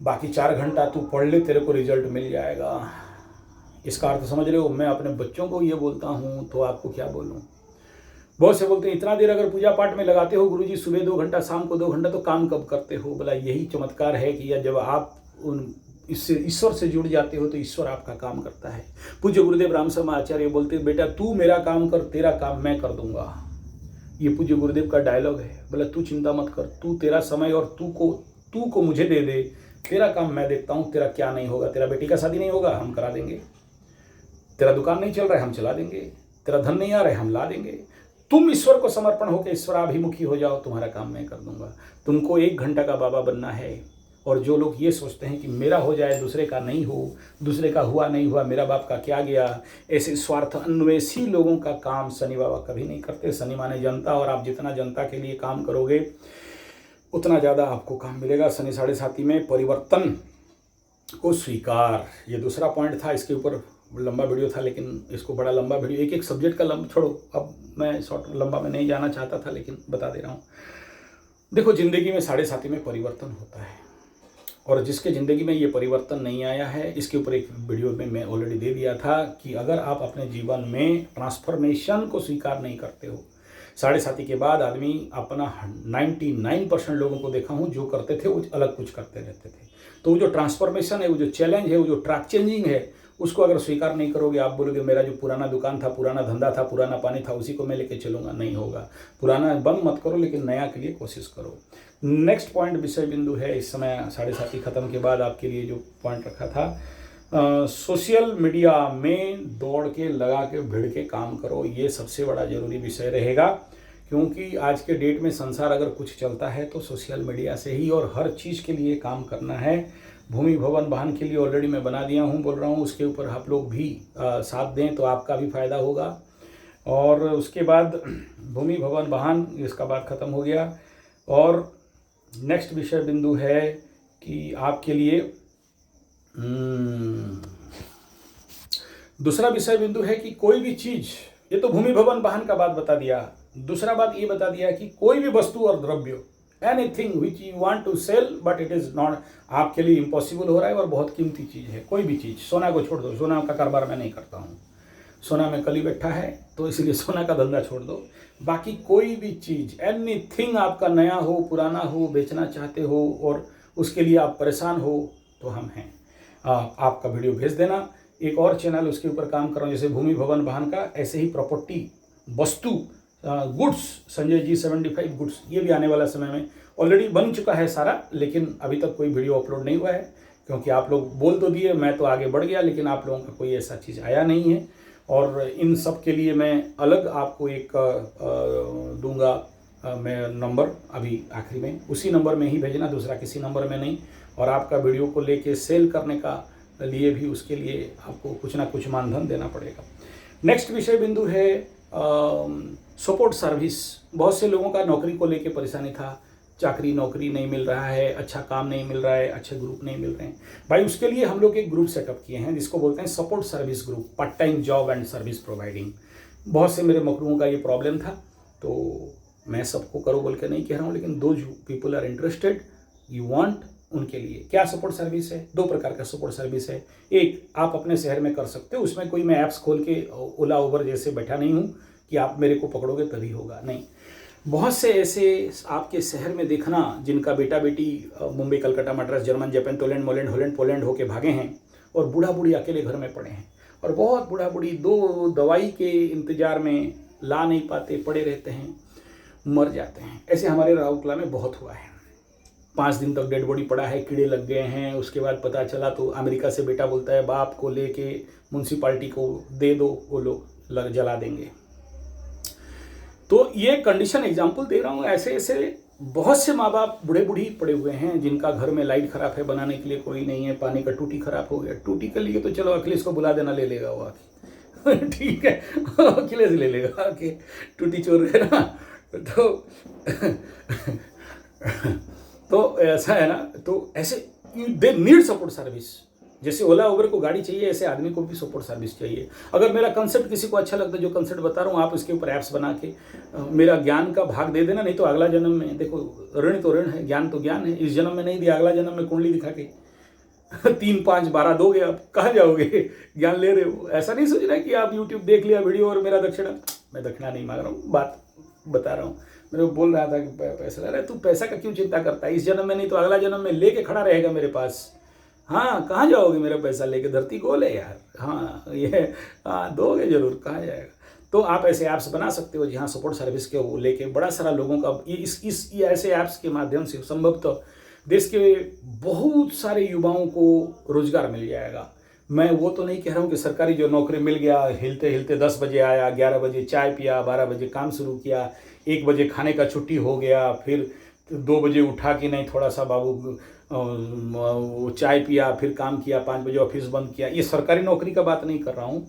बाकी 4 घंटा तू पढ़ ले, तेरे को रिजल्ट मिल जाएगा। इसका अर्थ समझ रहे हो? मैं अपने बच्चों को ये बोलता हूँ तो आपको क्या बोलूँ? बहुत से बोलते हैं इतना देर अगर पूजा पाठ में लगाते हो गुरुजी, सुबह 2 घंटा, शाम को 2 घंटा, तो काम कब करते हो? बोला यही चमत्कार है कि जब आप इससे ईश्वर से जुड़ जाते हो तो ईश्वर आपका काम करता है। पूज्य गुरुदेव राम शर्मा आचार्य बोलते बेटा तू मेरा काम कर, तेरा काम मैं कर दूंगा। ये पूज्य गुरुदेव का डायलॉग है। बोला तू चिंता मत कर, तू तेरा समय और तू को मुझे दे दे, तेरा काम मैं देखता हूँ, तेरा क्या नहीं होगा। तेरा बेटी का शादी नहीं होगा, हम करा देंगे। तेरा दुकान नहीं चल रहा है, हम चला देंगे। तेरा धन नहीं आ रहा है, हम ला देंगे। तुम ईश्वर को समर्पण होकर ईश्वराभिमुखी हो जाओ, तुम्हारा काम मैं कर दूंगा। तुमको 1 घंटा का बाबा बनना है। और जो लोग ये सोचते हैं कि मेरा हो जाए, दूसरे का नहीं हो, दूसरे का हुआ नहीं हुआ, मेरा बाप का क्या गया, ऐसे स्वार्थ अन्वेषी लोगों का काम शनि बाबा कभी नहीं करते। शनि माने जनता, और आप जितना जनता के लिए काम करोगे उतना ज़्यादा आपको काम मिलेगा। शनि 7.5 में परिवर्तन को स्वीकार, ये दूसरा पॉइंट था। इसके ऊपर लंबा वीडियो था, लेकिन इसको बड़ा लंबा वीडियो, एक सब्जेक्ट का लंबा छोड़ो, अब मैं शॉर्ट लंबा में नहीं जाना चाहता था, लेकिन बता दे रहा हूँ। देखो ज़िंदगी में 7.5 में परिवर्तन होता है, और जिसके ज़िंदगी में ये परिवर्तन नहीं आया है, इसके ऊपर एक वीडियो में मैं ऑलरेडी दे दिया था कि अगर आप अपने जीवन में ट्रांसफॉर्मेशन को स्वीकार नहीं करते हो, 7.5 के बाद आदमी अपना 99% लोगों को देखा हूँ जो करते थे वो अलग कुछ करते रहते थे। तो वो जो ट्रांसफॉर्मेशन है, वो जो चैलेंज है, वो जो ट्रैक चेंजिंग है, उसको अगर स्वीकार नहीं करोगे, आप बोलोगे मेरा जो पुराना दुकान था, पुराना धंधा था, पुराना पानी था, उसी को मैं लेके चलूँगा, नहीं होगा। पुराना बंद मत करो, लेकिन नया के लिए कोशिश करो। नेक्स्ट पॉइंट विषय बिंदु है इस समय 7.5 खत्म के बाद आपके लिए जो पॉइंट रखा था, सोशल मीडिया में दौड़ के लगा के भिड़ के काम करो। ये सबसे बड़ा ज़रूरी विषय रहेगा, क्योंकि आज के डेट में संसार अगर कुछ चलता है तो सोशल मीडिया से ही, और हर चीज़ के लिए काम करना है। भूमि भवन वाहन के लिए ऑलरेडी मैं बना दिया हूँ, बोल रहा हूँ, उसके ऊपर आप लोग भी साथ दें तो आपका भी फायदा होगा। और उसके बाद भूमि भवन वाहन, इसका बात खत्म हो गया। और नेक्स्ट विषय बिंदु है कि आपके लिए दूसरा विषय बिंदु है कि कोई भी चीज़, ये तो भूमि भवन वाहन का बात बता दिया। दूसरा बात ये बता दिया कि कोई भी वस्तु और द्रव्य, anything which you want to sell but it is not, आपके लिए इम्पॉसिबल हो रहा है और बहुत कीमती चीज़ है, कोई भी चीज़। सोना को छोड़ दो, सोना का कारोबार मैं नहीं करता हूँ, सोना में कली बैठा है तो इसलिए सोना का धंधा छोड़ दो। बाकी कोई भी चीज़, एनीथिंग आपका नया हो पुराना हो, बेचना चाहते हो और उसके लिए आप परेशान हो, तो हम हैं। आपका वीडियो भेज देना, एक और चैनल उसके ऊपर काम कर रहा हूँ, जैसे भूमि भवन वाहन का, ऐसे ही प्रॉपर्टी वस्तु गुड्स, संजय जी 75 गुड्स, ये भी आने वाला समय में ऑलरेडी बन चुका है सारा, लेकिन अभी तक कोई वीडियो अपलोड नहीं हुआ है क्योंकि आप लोग बोल तो दिए, मैं तो आगे बढ़ गया, लेकिन आप लोगों का कोई ऐसा चीज़ आया नहीं है। और इन सब के लिए मैं अलग आपको एक दूंगा मैं नंबर, अभी आखिरी में उसी नंबर में ही भेजना, दूसरा किसी नंबर में नहीं। और आपका वीडियो को लेके सेल करने का लिए भी उसके लिए आपको कुछ ना कुछ मानधन देना पड़ेगा। नेक्स्ट विषय बिंदु है सपोर्ट सर्विस। बहुत से लोगों का नौकरी को लेके परेशानी था, चाकरी नौकरी नहीं मिल रहा है, अच्छा काम नहीं मिल रहा है, अच्छे ग्रुप नहीं मिल रहे हैं। भाई उसके लिए हम लोग एक ग्रुप सेटअप किए हैं जिसको बोलते हैं support service group, part time job and service providing. बहुत से मेरे मकरूओं का ये प्रॉब्लम था, तो मैं सबको करो बोल के नहीं कह रहा हूँ, लेकिन दो people are interested, you want, उनके लिए क्या सपोर्ट सर्विस है। दो प्रकार का सपोर्ट सर्विस है। एक आप अपने शहर में कर सकते हो, उसमें कोई मैं ऐप्स खोल के ओला उबर जैसे बैठा नहीं हूँ कि आप मेरे को पकड़ोगे तभी होगा, नहीं। बहुत से ऐसे आपके शहर में देखना जिनका बेटा बेटी मुंबई कलकत्ता मद्रास जर्मन जापान तोलैंड मोलैंड हॉलैंड पोलैंड होके भागे हैं और बूढ़ा बूढ़ी अकेले घर में पड़े हैं, और बहुत बूढ़ा बूढ़ी दो दवाई के इंतजार में ला नहीं पाते, पड़े रहते हैं, मर जाते हैं। ऐसे हमारे राउरकेला में बहुत हुआ है। 5 दिन तक डेड बॉडी पड़ा है, कीड़े लग गए हैं। उसके बाद पता चला तो अमेरिका से बेटा बोलता है बाप को लेके म्यूनसिपाल्टी को दे दो, वो लोग जला देंगे। तो ये कंडीशन एग्जाम्पल दे रहा हूँ। ऐसे ऐसे बहुत से माँ बाप बूढ़े बूढ़ी पड़े हुए हैं जिनका घर में लाइट खराब है, बनाने के लिए कोई नहीं है, पानी का टूटी खराब हो गया। टूटी के लिए तो चलो अखिलेश को बुला देना, ले लेगा वो आके ठीक है, अखिलेश ले लेगा कि टूटी चोर है ना। तो ऐसा है ना, तो ऐसे दे नीड सपोर्ट सर्विस। जैसे ओला उबर को गाड़ी चाहिए, ऐसे आदमी को भी सपोर्ट सर्विस चाहिए। अगर मेरा कंसेप्ट किसी को अच्छा लगता है, जो कंसेप्ट बता रहा हूँ, आप इसके ऊपर ऐप्स बना के मेरा ज्ञान का भाग दे देना। नहीं तो अगला जन्म में, देखो ऋण तो ऋण है, ज्ञान तो ज्ञान है, इस जन्म में नहीं दिया, अगला जन्म में कुंडली दिखा के 3, 5, 12 दोगे, आप कहाँ जाओगे? ज्ञान ले रहे हो। ऐसा नहीं सोचना कि आप यूट्यूब देख लिया वीडियो और मेरा दक्षिणा, मैं दक्षिणा नहीं मांग रहा हूँ, बात बता रहा हूँ। मेरे को बोल रहा था कि पैसा ले रहा है, तू पैसा का क्यों चिंता करता है? इस जन्म में नहीं तो अगला जन्म में लेके खड़ा रहेगा मेरे पास। हाँ, कहाँ जाओगे मेरा पैसा लेके? धरती गोल है यार। हाँ, ये दोगे जरूर, कहाँ जाएगा? तो आप ऐसे ऐप्स बना सकते हो जहाँ सपोर्ट सर्विस के वो लेके बड़ा सारा लोगों का इस ऐसे ऐप्स के माध्यम से संभवतः देश के बहुत सारे युवाओं को रोजगार मिल जाएगा। मैं वो तो नहीं कह रहा हूँ कि सरकारी जो नौकरी मिल गया, हिलते हिलते 10 बजे आया, 11 बजे चाय पिया, 12 बजे काम शुरू किया, 1 बजे खाने का छुट्टी हो गया, फिर 2 बजे उठा कि नहीं थोड़ा सा बाबू चाय पिया, फिर काम किया, 5 बजे ऑफिस बंद किया। ये सरकारी नौकरी का बात नहीं कर रहा हूँ,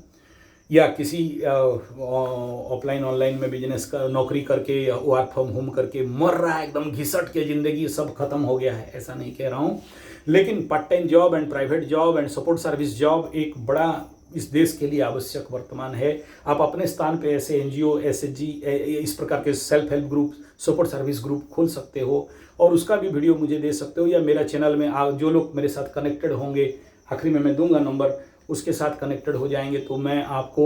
या किसी ऑफलाइन ऑनलाइन में बिजनेस का नौकरी करके वर्क फ्रॉम होम करके मर रहा है एकदम घिसट के, ज़िंदगी सब खत्म हो गया है, ऐसा नहीं कह रहा हूँ। लेकिन part time job and private job and support service job एक बड़ा इस देश के लिए आवश्यक वर्तमान है। आप अपने स्थान पे ऐसे NGO, SHG, इस प्रकार के self help group, support service group खोल सकते हो और उसका भी वीडियो मुझे दे सकते हो, या मेरा चैनल में जो लोग मेरे साथ कनेक्टेड होंगे, आखिरी में मैं दूंगा नंबर, उसके साथ कनेक्टेड हो जाएंगे तो मैं आपको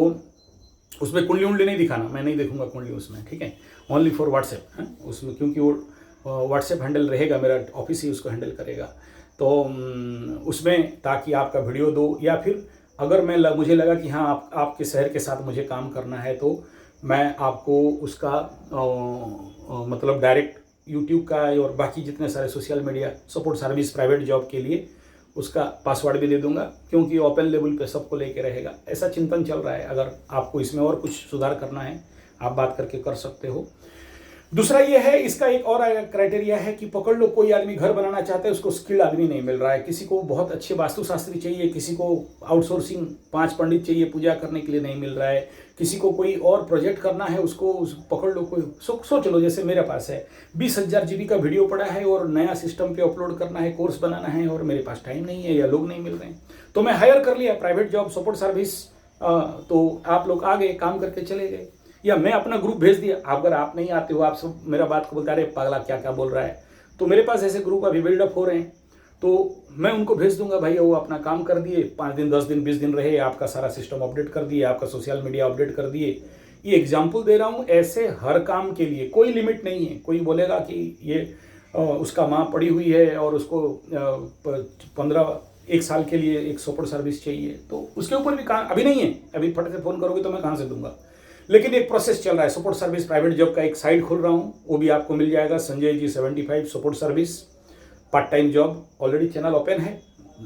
उसमें कुंडली उंडली नहीं दिखाना, मैं नहीं देखूंगा कुंडली उसमें, ठीक है, ओनली फॉर व्हाट्सएप है उसमें, क्योंकि वो व्हाट्सएप हैंडल रहेगा, मेरा ऑफिस ही उसको हैंडल करेगा। तो उसमें ताकि आपका वीडियो दो, या फिर अगर मुझे लगा कि हाँ आपके शहर के साथ मुझे काम करना है तो मैं आपको उसका मतलब डायरेक्ट यूट्यूब का और बाकी जितने सारे social media support service private job के लिए उसका पासवर्ड भी दे दूंगा, क्योंकि ओपन लेवल पे सबको लेके रहेगा। ऐसा चिंतन चल रहा है। अगर आपको इसमें और कुछ सुधार करना है आप बात करके कर सकते हो। दूसरा ये है, इसका एक और क्राइटेरिया है कि पकड़ लो कोई आदमी घर बनाना चाहता है, उसको स्किल्ड आदमी नहीं मिल रहा है, किसी को बहुत अच्छे वास्तुशास्त्री चाहिए, किसी को आउटसोर्सिंग 5 पंडित चाहिए पूजा करने के लिए नहीं मिल रहा है, किसी को कोई और प्रोजेक्ट करना है उसको पकड़ लो कोई। सोच लो जैसे मेरे पास है 20,000 GB का वीडियो पड़ा है और नया सिस्टम पे अपलोड करना है, कोर्स बनाना है और मेरे पास टाइम नहीं है या लोग नहीं मिल रहे हैं, तो मैं हायर कर लिया प्राइवेट जॉब सपोर्ट सर्विस, तो आप लोग आ गए काम करके चले गए, या मैं अपना ग्रुप भेज दिया। अगर आप नहीं आते हो, आप सब मेरा बात को बोलते अरे पागला क्या क्या बोल रहा है, तो मेरे पास ऐसे ग्रुप अभी बिल्डअप हो रहे हैं, तो मैं उनको भेज दूंगा, भाई वो अपना काम कर दिए, 5 दिन 10 दिन 20 दिन रहे, आपका सारा सिस्टम अपडेट कर दिए, आपका सोशल मीडिया अपडेट कर दिए। ये एग्जाम्पल दे रहा हूँ, ऐसे हर काम के लिए कोई लिमिट नहीं है। कोई बोलेगा कि ये उसका माँ पड़ी हुई है और उसको 1 साल के लिए एक सपोर्ट सर्विस चाहिए, तो उसके ऊपर भी काम अभी नहीं है, अभी फट से फ़ोन करोगे तो मैं कहाँ से दूंगा, लेकिन एक प्रोसेस चल रहा है। सपोर्ट सर्विस प्राइवेट जॉब का एक साइट खोल रहा हूँ, वो भी आपको मिल जाएगा, Sanjay ji 75 support service part time job. Already channel open है,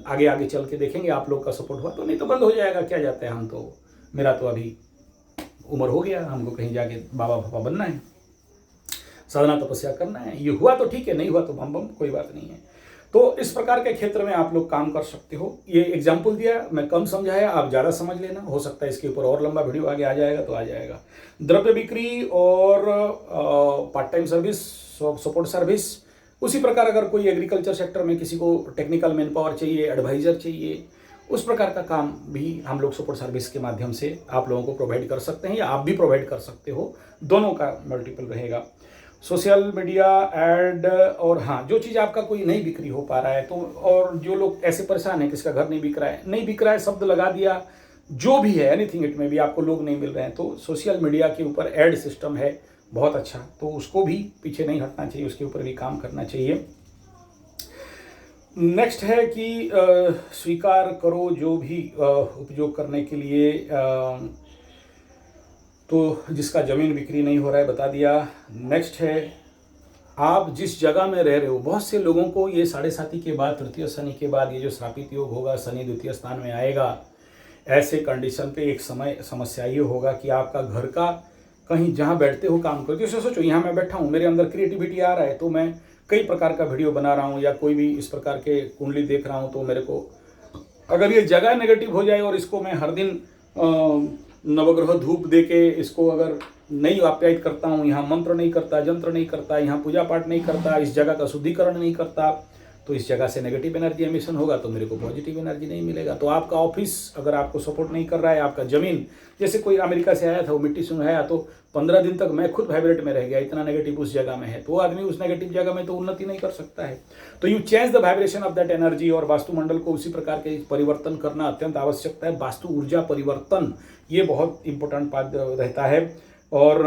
आगे आगे चल के देखेंगे आप लोग का सपोर्ट हुआ तो, नहीं तो बंद हो जाएगा, क्या जाता है। हम तो, मेरा तो अभी उम्र हो गया, हमको कहीं जाके बाबा बाबा बनना है, साधना तपस्या करना है, ये हुआ तो ठीक है, नहीं हुआ तो बम बम, कोई बात नहीं है। तो इस प्रकार के क्षेत्र में आप लोग काम कर सकते हो। ये एग्जाम्पल दिया, मैं कम समझाया, आप ज़्यादा समझ लेना, हो सकता है इसके ऊपर और लंबा वीडियो आगे आ जाएगा तो आ जाएगा। द्रव्य बिक्री और part time service support service, उसी प्रकार अगर कोई एग्रीकल्चर सेक्टर में किसी को टेक्निकल मैन पावर चाहिए, एडवाइज़र चाहिए, उस प्रकार का काम भी हम लोग सपोर्ट सर्विस के माध्यम से आप लोगों को प्रोवाइड कर सकते हैं, या आप भी प्रोवाइड कर सकते हो, दोनों का मल्टीपल रहेगा। सोशल मीडिया ऐड, और हाँ, जो चीज़ आपका कोई नहीं बिक्री हो पा रहा है तो, और जो लोग ऐसे परेशान हैं किसका घर नहीं बिक रहा है, शब्द लगा दिया, जो भी है एनीथिंग इट में भी, आपको लोग नहीं मिल रहे हैं, तो सोशल मीडिया के ऊपर ऐड सिस्टम है बहुत अच्छा, तो उसको भी पीछे नहीं हटना चाहिए, उसके ऊपर भी काम करना चाहिए। नेक्स्ट है कि स्वीकार करो जो भी उपयोग करने के लिए, तो जिसका ज़मीन बिक्री नहीं हो रहा है बता दिया। नेक्स्ट है, आप जिस जगह में रह रहे हो, बहुत से लोगों को ये 7.5 के बाद, तृतीय शनि के बाद, ये जो श्रापित योग होगा, शनि द्वितीय स्थान में आएगा, ऐसे कंडीशन पे एक समय समस्या ये होगा कि आपका घर का कहीं जहाँ बैठते हो काम करते हो, सोचो यहाँ मैं बैठा हूँ, मेरे अंदर क्रिएटिविटी आ रहा है, तो मैं कई प्रकार का वीडियो बना रहा हूँ या कोई भी इस प्रकार के कुंडली देख रहा हूँ, तो मेरे को अगर ये जगह नेगेटिव हो जाए और इसको मैं हर दिन नवग्रह धूप दे के इसको अगर नहीं आप्यायित करता हूँ, यहाँ मंत्र नहीं करता, जंत्र नहीं करता, यहाँ पूजा पाठ नहीं करता, इस जगह का शुद्धिकरण नहीं करता, तो इस जगह से नेगेटिव एनर्जी एमिशन होगा, तो मेरे को पॉजिटिव एनर्जी नहीं मिलेगा। तो आपका ऑफिस अगर आपको सपोर्ट नहीं कर रहा है, आपका ज़मीन, जैसे कोई अमेरिका से आया था, वो मिट्टी सुंघाया तो 15 दिन तक मैं खुद वाइब्रेट में रह गया, इतना नेगेटिव उस जगह में है, तो वो आदमी उस नेगेटिव जगह में तो उन्नति नहीं कर सकता है। तो you change the vibration of that energy, और वास्तुमंडल को उसी प्रकार के परिवर्तन करना अत्यंत आवश्यकता है। वास्तु ऊर्जा परिवर्तन ये बहुत इंपॉर्टेंट बात रहता है। और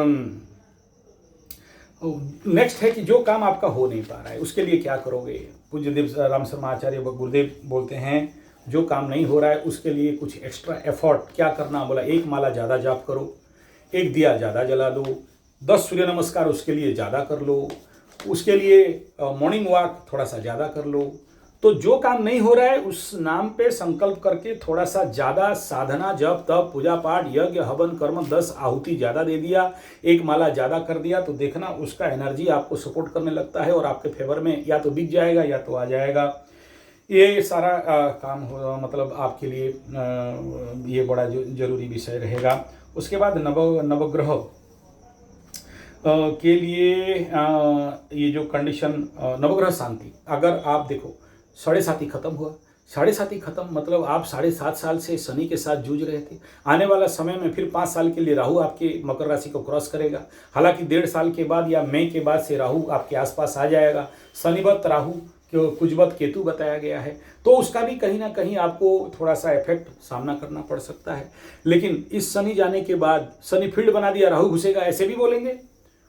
नेक्स्ट है कि जो काम आपका हो नहीं पा रहा है उसके लिए क्या करोगे। पूज्य देव राम शर्मा आचार्य गुरुदेव बोलते हैं, जो काम नहीं हो रहा है उसके लिए कुछ एक्स्ट्रा एफर्ट क्या करना, बोला 1 माला ज़्यादा जाप करो, 1 दिया ज़्यादा जला दो, 10 सूर्य नमस्कार उसके लिए ज़्यादा कर लो, उसके लिए मॉर्निंग वॉक थोड़ा सा ज़्यादा कर लो। तो जो काम नहीं हो रहा है उस नाम पे संकल्प करके थोड़ा सा ज़्यादा साधना, जप तप, पूजा पाठ, यज्ञ हवन कर्म, 10 आहुति ज़्यादा दे दिया, 1 माला ज़्यादा कर दिया, तो देखना उसका एनर्जी आपको सपोर्ट करने लगता है और आपके फेवर में या तो बिक जाएगा या तो आ जाएगा। ये सारा काम हो, मतलब आपके लिए ये बड़ा जरूरी विषय रहेगा। उसके बाद नवग्रह के लिए ये जो कंडीशन, नवग्रह शांति, अगर आप देखो 7.5 खत्म हुआ, 7.5 खत्म मतलब आप 7.5 साल से शनि के साथ जूझ रहे थे, आने वाला समय में फिर 5 साल के लिए राहु आपके मकर राशि को क्रॉस करेगा, हालांकि 1.5 साल के बाद या मई के बाद से राहु आपके आसपास आ जाएगा, शनिवत राहु कुजवत केतु बताया गया है, तो उसका भी कहीं ना कहीं आपको थोड़ा सा इफेक्ट सामना करना पड़ सकता है। लेकिन इस शनि जाने के बाद शनि फील्ड बना दिया, राहु घुसेगा, ऐसे भी बोलेंगे,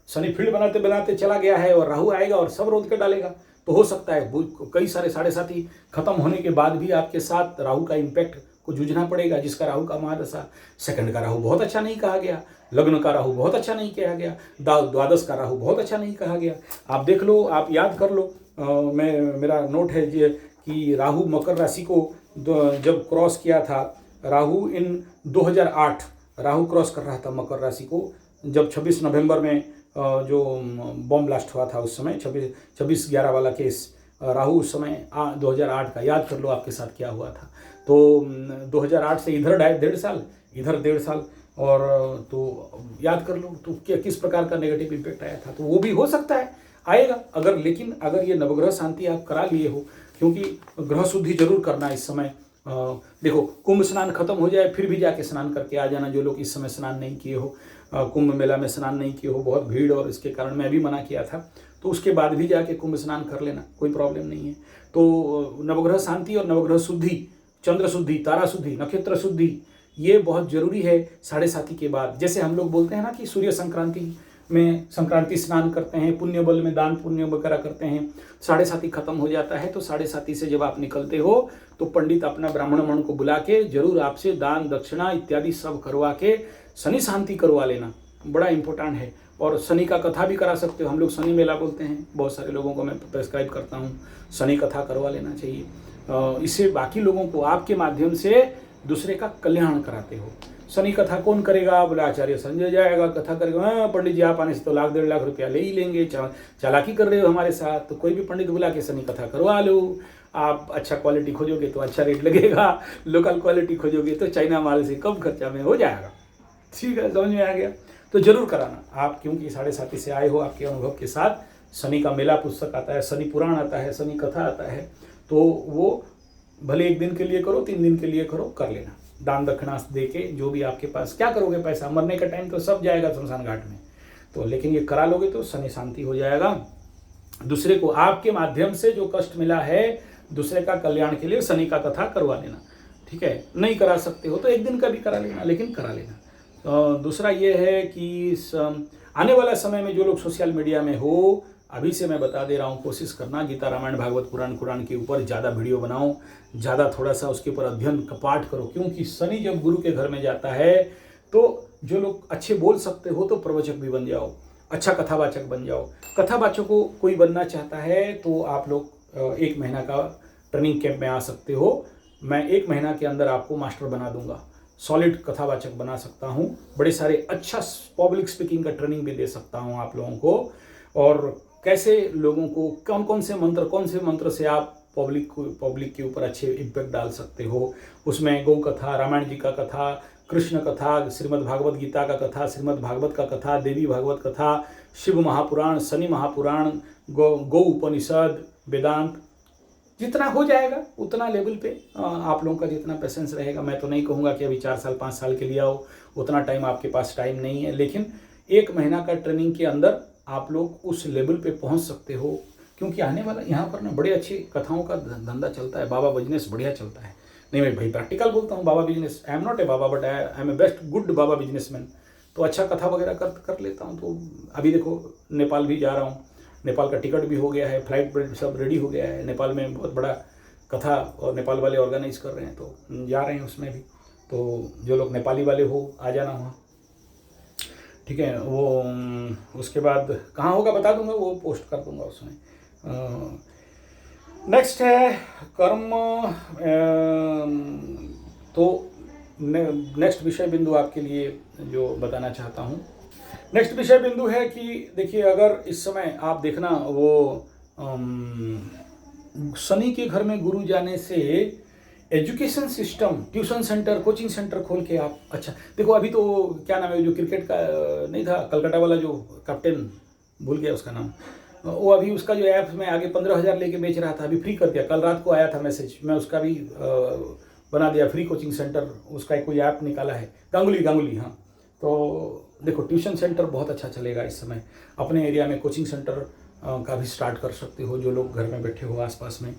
शनि फील्ड बनाते बनाते चला गया है और राहु आएगा और सब रोक के डालेगा, तो हो सकता है कई सारे 7.5 खत्म होने के बाद भी आपके साथ राहु का इम्पैक्ट को जूझना पड़ेगा, जिसका राहु का महादशा, सेकंड का राहु बहुत अच्छा नहीं कहा गया, लग्न का राहु बहुत अच्छा नहीं कहा गया, द्वादश का राहु बहुत अच्छा नहीं कहा गया। आप देख लो, आप याद कर लो, मेरा नोट है कि राहु मकर राशि को जब क्रॉस किया था, राहु इन 2008 राहु क्रॉस कर रहा था मकर राशि को, जब 26 नवंबर में जो बॉम्ब ब्लास्ट हुआ था उस समय 26/11 वाला केस, राहु उस समय 2008 का, याद कर लो आपके साथ क्या हुआ था। तो 2008 से इधर 1.5 साल, इधर 1.5 साल, और तो याद कर लो तो किस प्रकार का नेगेटिव इम्पैक्ट आया था। तो वो भी हो सकता है आएगा अगर, लेकिन अगर ये नवग्रह शांति आप करा लिए हो, क्योंकि ग्रह शुद्धि जरूर करना इस समय। देखो कुंभ स्नान खत्म हो जाए फिर भी जाके स्नान करके आ जाना, जो लोग इस समय स्नान नहीं किए हो, कुंभ मेला में स्नान नहीं किए हो, बहुत भीड़ और इसके कारण मैं भी मना किया था, तो उसके बाद भी जाके कुंभ स्नान कर लेना, कोई प्रॉब्लम नहीं है। तो नवग्रह शांति और नवग्रह शुद्धि, चंद्र शुद्धि, तारा शुद्धि, नक्षत्र शुद्धि, ये बहुत जरूरी है 7:30 के बाद। जैसे हम लोग बोलते हैं ना कि सूर्य संक्रांति में संक्रांति स्नान करते हैं, पुण्य बल में दान पुण्य वगैरह करते हैं, 7:30 खत्म हो जाता है। तो 7:30 से जब आप निकलते हो तो पंडित अपना ब्राह्मण मण को बुला के जरूर आपसे दान दक्षिणा इत्यादि सब करवा के शनि शांति करवा लेना, बड़ा इंपॉर्टेंट है। और शनि का कथा भी करा सकते हो, हम लोग शनि मेला बोलते हैं, बहुत सारे लोगों को मैं प्रेस्क्राइब करता हूँ, शनि कथा करवा लेना चाहिए। इससे बाकी लोगों को आपके माध्यम से दूसरे का कल्याण कराते हो। शनि कथा कौन करेगा, बोले आचार्य संजय जाएगा कथा करेगा। पंडित जी आप आने से तो 1,00,000-1.5 लाख रुपया ले ही लेंगे, चालाकी कर रहे हो हमारे साथ। तो कोई भी पंडित बुला के शनि कथा करवा लो। आप अच्छा क्वालिटी खोजोगे तो अच्छा रेट लगेगा, लोकल क्वालिटी खोजोगे तो चाइना माल से कम खर्चा में हो जाएगा। ठीक है, समझ में आ गया। तो जरूर कराना आप, क्योंकि 7:30 से आए हो, आपके अनुभव के साथ शनि का मेला पुस्तक आता है, शनि पुराण आता है, शनि कथा आता है, तो वो भले 1 दिन के लिए करो, 3 दिन के लिए करो, कर लेना। दान दक्षिणा दे के जो भी आपके पास, क्या करोगे पैसा, मरने का टाइम तो सब जाएगा शमशान घाट में, तो लेकिन ये करा लोगे तो शनि शांति हो जाएगा। दूसरे को आपके माध्यम से जो कष्ट मिला है, दूसरे का कल्याण के लिए शनि का कथा करवा लेना। ठीक है, नहीं करा सकते हो तो 1 दिन का भी करा लेना, लेकिन करा लेना। दूसरा ये है कि आने वाला समय में जो लोग सोशल मीडिया में हो, अभी से मैं बता दे रहा हूँ, कोशिश करना गीता रामायण भागवत पुराण के ऊपर ज़्यादा वीडियो बनाओ, ज़्यादा थोड़ा सा उसके ऊपर अध्ययन का पाठ करो। क्योंकि शनि जब गुरु के घर में जाता है तो जो लोग अच्छे बोल सकते हो तो प्रवचक भी बन जाओ, अच्छा कथावाचक बन जाओ। कथावाचक को कोई बनना चाहता है तो आप लोग 1 महीना का ट्रेनिंग कैंप में आ सकते हो। मैं 1 महीना के अंदर आपको मास्टर बना दूंगा, सॉलिड कथावाचक बना सकता हूँ, बड़े सारे अच्छा पब्लिक स्पीकिंग का ट्रेनिंग भी दे सकता हूँ आप लोगों को। और कैसे लोगों को कौन से मंत्र से आप पब्लिक के ऊपर अच्छे इम्पैक्ट डाल सकते हो। उसमें गौ कथा, रामायण जी का कथा, कृष्ण कथा, श्रीमद् भागवत गीता का कथा, श्रीमद् भागवत का कथा, देवी भागवत कथा, शिव महापुराण, शनि महापुराण, गौ उपनिषद, वेदांत, जितना हो जाएगा उतना लेवल पे आप लोगों का जितना पेशेंस रहेगा। मैं तो नहीं कहूँगा कि अभी 4 साल 5 साल के लिए आओ, उतना टाइम आपके पास टाइम नहीं है, लेकिन 1 महीना का ट्रेनिंग के अंदर आप लोग उस लेवल पे पहुंच सकते हो। क्योंकि आने वाला यहाँ पर ना बड़े अच्छी कथाओं का धंधा चलता है, बाबा बिजनेस बढ़िया चलता है। नहीं मैं भाई प्रैक्टिकल बोलता हूँ, बाबा business, I am not a baba but I am a best good baba businessman. तो अच्छा कथा वगैरह कर लेता हूँ। तो अभी देखो नेपाल भी जा रहा हूँ, नेपाल का टिकट भी हो गया है, फ्लाइट सब रेडी हो गया है। नेपाल में बहुत बड़ा कथा और नेपाल वाले ऑर्गेनाइज कर रहे हैं, तो जा रहे हैं उसमें भी। तो जो लोग नेपाली वाले हो आ जाना वहाँ, ठीक है। वो उसके बाद कहाँ होगा बता दूंगा, वो पोस्ट कर दूंगा उसमें। नेक्स्ट है कर्म। तो नेक्स्ट विषय बिंदु आपके लिए जो बताना चाहता हूँ, नेक्स्ट विषय बिंदु है कि देखिए, अगर इस समय आप देखना वो शनि के घर में गुरु जाने से education system, tuition centre, coaching centre खोल के आप, अच्छा देखो अभी तो क्या नाम है जो क्रिकेट का नहीं था, कलकत्ता वाला जो कैप्टन, भूल गया उसका नाम, वो अभी उसका जो ऐप में आगे 15,000 लेके बेच रहा था, अभी फ्री कर दिया। कल रात को आया था मैसेज, मैं उसका भी बना दिया फ्री कोचिंग सेंटर, उसका एक कोई ऐप निकाला है, गांगुली। हाँ, तो देखो ट्यूशन सेंटर बहुत अच्छा चलेगा इस समय। अपने एरिया में कोचिंग सेंटर का भी स्टार्ट कर सकते हो, जो लोग घर में बैठे हो आसपास में।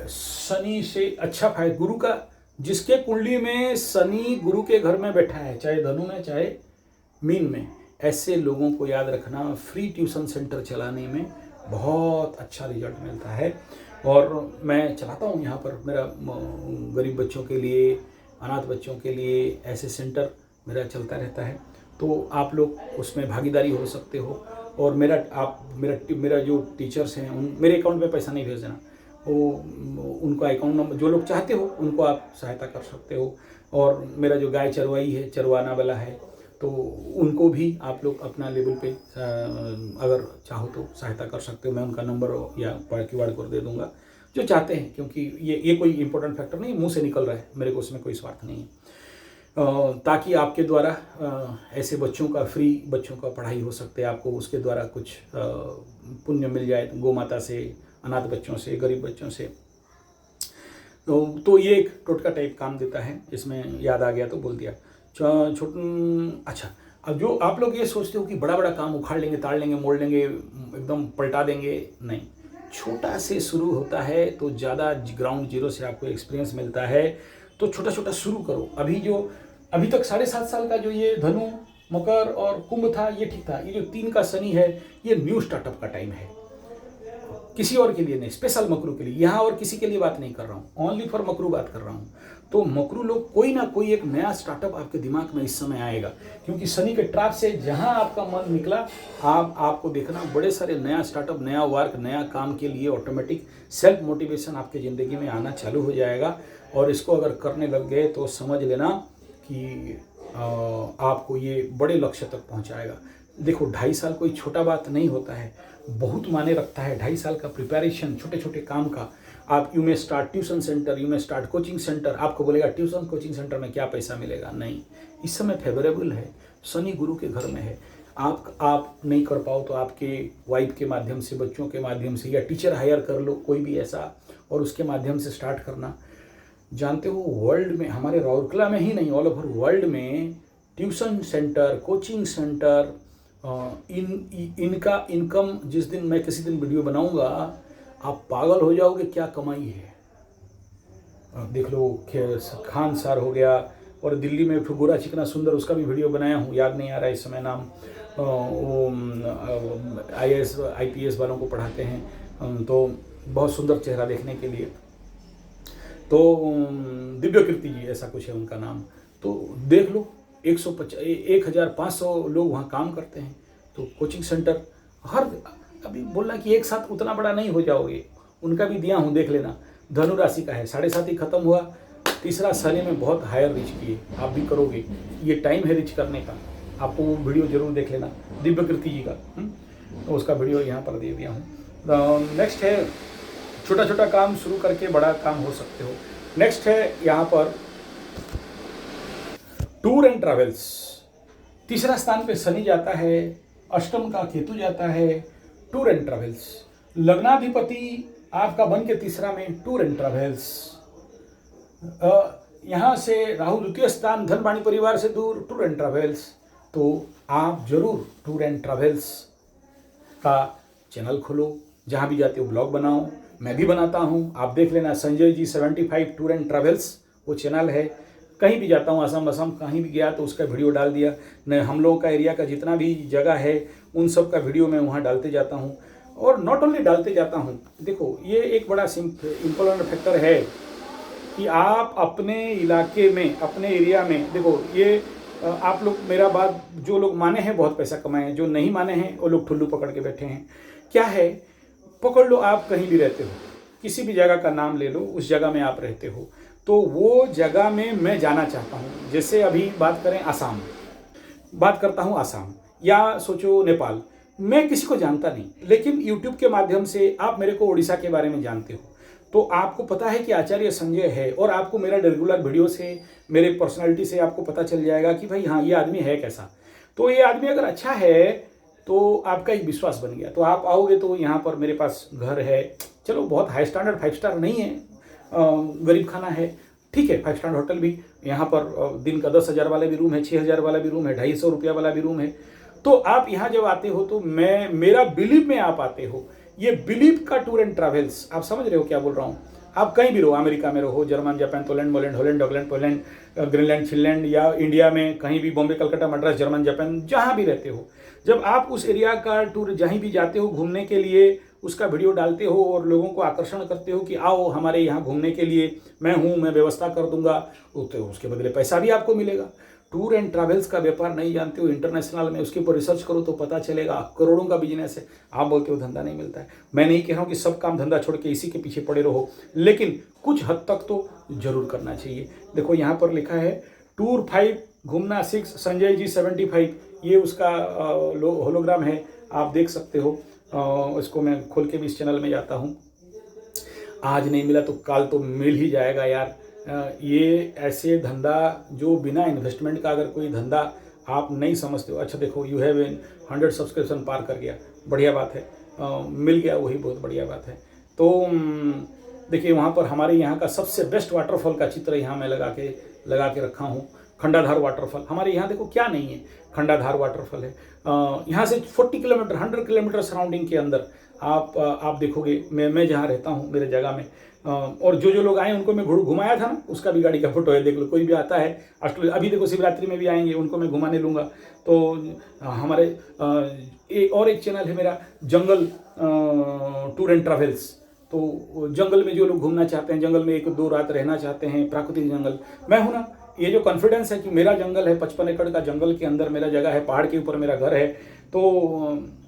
शनि से अच्छा फायदा गुरु का, जिसके कुंडली में शनि गुरु के घर में बैठा है, चाहे धनु में चाहे मीन में, ऐसे लोगों को याद रखना, फ्री ट्यूशन सेंटर चलाने में बहुत अच्छा रिजल्ट मिलता है। और मैं चलाता हूँ यहाँ पर, मेरा गरीब बच्चों के लिए, अनाथ बच्चों के लिए ऐसे सेंटर मेरा चलता रहता है। तो आप लोग उसमें भागीदारी हो सकते हो। और मेरा जो टीचर्स हैं मेरे अकाउंट में पैसा नहीं भेज देना, वो उनका अकाउंट नंबर, जो लोग चाहते हो उनको आप सहायता कर सकते हो। और मेरा जो गाय चरवाई है, चरवाना वाला है, तो उनको भी आप लोग अपना लेवल पे अगर चाहो तो सहायता कर सकते हो। मैं उनका नंबर या QR कोड दे दूंगा जो चाहते हैं, क्योंकि ये कोई इंपॉर्टेंट फैक्टर नहीं, मुंह से निकल रहा है, मेरे को उसमें कोई स्वार्थ नहीं है। ताकि आपके द्वारा ऐसे बच्चों का पढ़ाई हो सकते हैं, आपको उसके द्वारा कुछ पुण्य मिल जाए, गौ माता से, अनाथ बच्चों से, गरीब बच्चों से। तो ये एक टोटका टाइप काम देता है, इसमें याद आ गया तो बोल दिया। अच्छा, अब जो आप लोग ये सोचते हो कि बड़ा बड़ा काम उखाड़ लेंगे, ताड़ लेंगे, मोड़ लेंगे, एकदम पलटा देंगे, नहीं, छोटा से शुरू होता है तो ज़्यादा ग्राउंड जीरो से आपको एक्सपीरियंस मिलता है। तो छोटा छोटा शुरू करो। अभी तक 7.5 साल का जो ये धनु, मकर और कुंभ था, ये ठीक था। ये जो 3 का शनि है, ये न्यू स्टार्टअप का टाइम है, किसी और के लिए नहीं, स्पेशल मकरू के लिए। यहाँ और किसी के लिए बात नहीं कर रहा हूँ, ओनली फॉर मकरू बात कर रहा हूँ। तो मकरू लोग कोई ना कोई एक नया स्टार्टअप आपके दिमाग में इस समय आएगा, क्योंकि शनि के ट्रैप से जहाँ आपका मन निकला, आपको देखना बड़े सारे नया स्टार्टअप, नया वर्क, नया काम के लिए ऑटोमेटिक सेल्फ मोटिवेशन आपके ज़िंदगी में आना चालू हो जाएगा। और इसको अगर करने लग गए तो समझ लेना कि आपको ये बड़े लक्ष्य तक पहुँचाएगा। देखो, 2.5 साल कोई छोटा बात नहीं होता है, बहुत मायने रखता है 2.5 साल का प्रिपरेशन छोटे छोटे काम का। आप यू में स्टार्ट ट्यूशन सेंटर, यू में स्टार्ट कोचिंग सेंटर। आपको बोलेगा ट्यूशन कोचिंग सेंटर में क्या पैसा मिलेगा, नहीं, इस समय फेवरेबल है, शनि गुरु के घर में है। आप नहीं कर पाओ तो आपके वाइफ के माध्यम से, बच्चों के माध्यम से, या टीचर हायर कर लो कोई भी ऐसा, और उसके माध्यम से स्टार्ट करना। जानते हो, वर्ल्ड में, हमारे राउरकेला में ही नहीं, ऑल ओवर वर्ल्ड में ट्यूशन सेंटर, कोचिंग सेंटर, इनका इनकम, जिस दिन मैं किसी दिन वीडियो बनाऊंगा आप पागल हो जाओगे, क्या कमाई है। देख लो, खान सार हो गया, और दिल्ली में गोरा चिकना सुंदर, उसका भी वीडियो बनाया हूँ, याद नहीं आ रहा इस समय नाम। वो IAS IPS वालों को पढ़ाते हैं, तो बहुत सुंदर चेहरा देखने के लिए। तो दिव्य कीर्ति जी ऐसा कुछ है उनका नाम। तो देख लो, 1500 लोग वहाँ काम करते हैं। तो कोचिंग सेंटर अभी बोलना कि एक साथ उतना बड़ा नहीं हो जाओगे, उनका भी दिया हूँ, देख लेना। धनु राशि का है, 7.5 ही खत्म हुआ, तीसरा शनि में बहुत हायर रीच किए, आप भी करोगे, ये टाइम है रीच करने का। आपको वो वीडियो जरूर देख लेना, दिव्य कीर्ति जी का, तो उसका वीडियो यहाँ पर दे दिया हूँ। नेक्स्ट है, छोटा छोटा काम शुरू करके बड़ा काम हो सकते हो। नेक्स्ट है यहाँ पर टूर एंड ट्रैवल्स। तीसरा स्थान पे शनि जाता है, अष्टम का केतु जाता है, टूर एंड ट्रैवल्स। लग्नाधिपति आपका बन के तीसरा में, टूर एंड ट्रैवल्स। यहाँ से राहु द्वितीय स्थान, धन वाणी परिवार से दूर, टूर एंड ट्रैवल्स। तो आप जरूर टूर एंड ट्रैवल्स का चैनल खोलो, जहाँ भी जाते हो ब्लॉग बनाओ, मैं भी बनाता हूँ, आप देख लेना। Sanjay ji 75 tour and travels वो चैनल है। कहीं भी जाता हूँ, असम कहीं भी गया तो उसका वीडियो डाल दिया। न हम लोगों का एरिया का जितना भी जगह है उन सब का वीडियो मैं वहाँ डालते जाता हूँ। और नॉट ओनली डालते जाता हूँ, देखो ये एक बड़ा इम्पोर्टेंट फैक्टर है कि आप अपने इलाके में, अपने एरिया में, देखो ये आप लोग मेरा बात, जो लोग माने हैं बहुत पैसा कमाए हैं, जो नहीं माने हैं वो लोग ठुल्लू पकड़ के बैठे हैं। क्या है, पकड़ लो, आप कहीं भी रहते हो, किसी भी जगह का नाम ले लो, उस जगह में आप रहते हो, तो वो जगह में मैं जाना चाहता हूँ। जैसे अभी बात करें आसाम, बात करता हूँ आसाम, या सोचो नेपाल, मैं किसी को जानता नहीं, लेकिन यूट्यूब के माध्यम से आप मेरे को उड़ीसा के बारे में जानते हो, तो आपको पता है कि आचार्य संजय है, और आपको मेरा रेगुलर वीडियो से, मेरे पर्सनालिटी से आपको पता चल जाएगा कि भाई हाँ, ये आदमी है कैसा। तो ये आदमी अगर अच्छा है तो आपका एक विश्वास बन गया, तो आप आओगे। तो यहाँ पर मेरे पास घर है, चलो बहुत हाई स्टैंडर्ड 5 स्टार नहीं है, गरीब खाना है, ठीक है, 5 स्टार होटल भी यहाँ पर, दिन का 10,000 वाला भी रूम है, 6,000 वाला भी रूम है, 250 रुपया वाला भी रूम है। तो आप यहाँ जब आते हो तो मेरा बिलीव में आप आते हो, ये बिलीव का टूर एंड ट्रैवल्स। आप समझ रहे हो क्या बोल रहा हूँ। आप कहीं भी रहो, अमेरिका में रहो, जर्मन, जापान, पोलैंड, मोलैंड, हॉलैंड, डॉगलैंड, पोलैंड, ग्रीनलैंड, फिनलैंड, या इंडिया में कहीं भी, बॉम्बे, कलकत्ता, मद्रास, जर्मन, जापान, जहाँ भी रहते हो, जब आप उस एरिया का टूर जहीं भी जाते हो घूमने के लिए, उसका वीडियो डालते हो और लोगों को आकर्षण करते हो कि आओ हमारे यहाँ घूमने के लिए, मैं हूँ, मैं व्यवस्था कर दूंगा, तो उसके बदले पैसा भी आपको मिलेगा। टूर एंड ट्रैवल्स का व्यापार नहीं जानते हो, इंटरनेशनल में, उसके ऊपर रिसर्च करो तो पता चलेगा, करोड़ों का बिजनेस है। आप बोलते हो धंधा नहीं मिलता है, मैं नहीं कह रहा हूँ कि सब काम धंधा छोड़ के इसी के पीछे पड़े रहो, लेकिन कुछ हद तक तो जरूर करना चाहिए। देखो यहाँ पर लिखा है टूर 5 घूमना 6 संजय जी 75, ये उसका होलोग्राम है, आप देख सकते हो। इसको मैं खोल के भी इस चैनल में जाता हूँ। आज नहीं मिला तो कल तो मिल ही जाएगा यार। ये ऐसे धंधा जो बिना इन्वेस्टमेंट का अगर कोई धंधा आप नहीं समझते हो। अच्छा देखो, यू हैव 100 सब्सक्रिप्शन पार कर गया, बढ़िया बात है। मिल गया, वही बहुत बढ़िया बात है। तो देखिए, वहाँ पर हमारे यहाँ का सबसे बेस्ट वाटरफॉल का चित्र यहाँ मैं लगा के रखा हूँ। खंडाधार वाटरफॉल हमारे यहाँ देखो क्या नहीं है, खंडाधार वाटरफॉल है। यहाँ से 40 किलोमीटर 100 किलोमीटर सराउंडिंग के अंदर आप देखोगे। मैं जहाँ रहता हूँ मेरे जगह में, और जो लोग आए उनको मैं घुमाया था ना, उसका भी गाड़ी का फोटो है, देख लो। कोई भी आता है अभी देखो शिवरात्रि में भी आएंगे, उनको मैं घुमाने लूँगा। तो हमारे एक चैनल है मेरा, जंगल टूर एंड ट्रैवल्स। तो जंगल में जो लोग घूमना चाहते हैं, जंगल में 1-2 रात रहना चाहते हैं, प्राकृतिक जंगल, मैं हूँ ना। ये जो कॉन्फिडेंस है कि मेरा जंगल है, 55 एकड़ का जंगल के अंदर मेरा जगह है, पहाड़ के ऊपर मेरा घर है, तो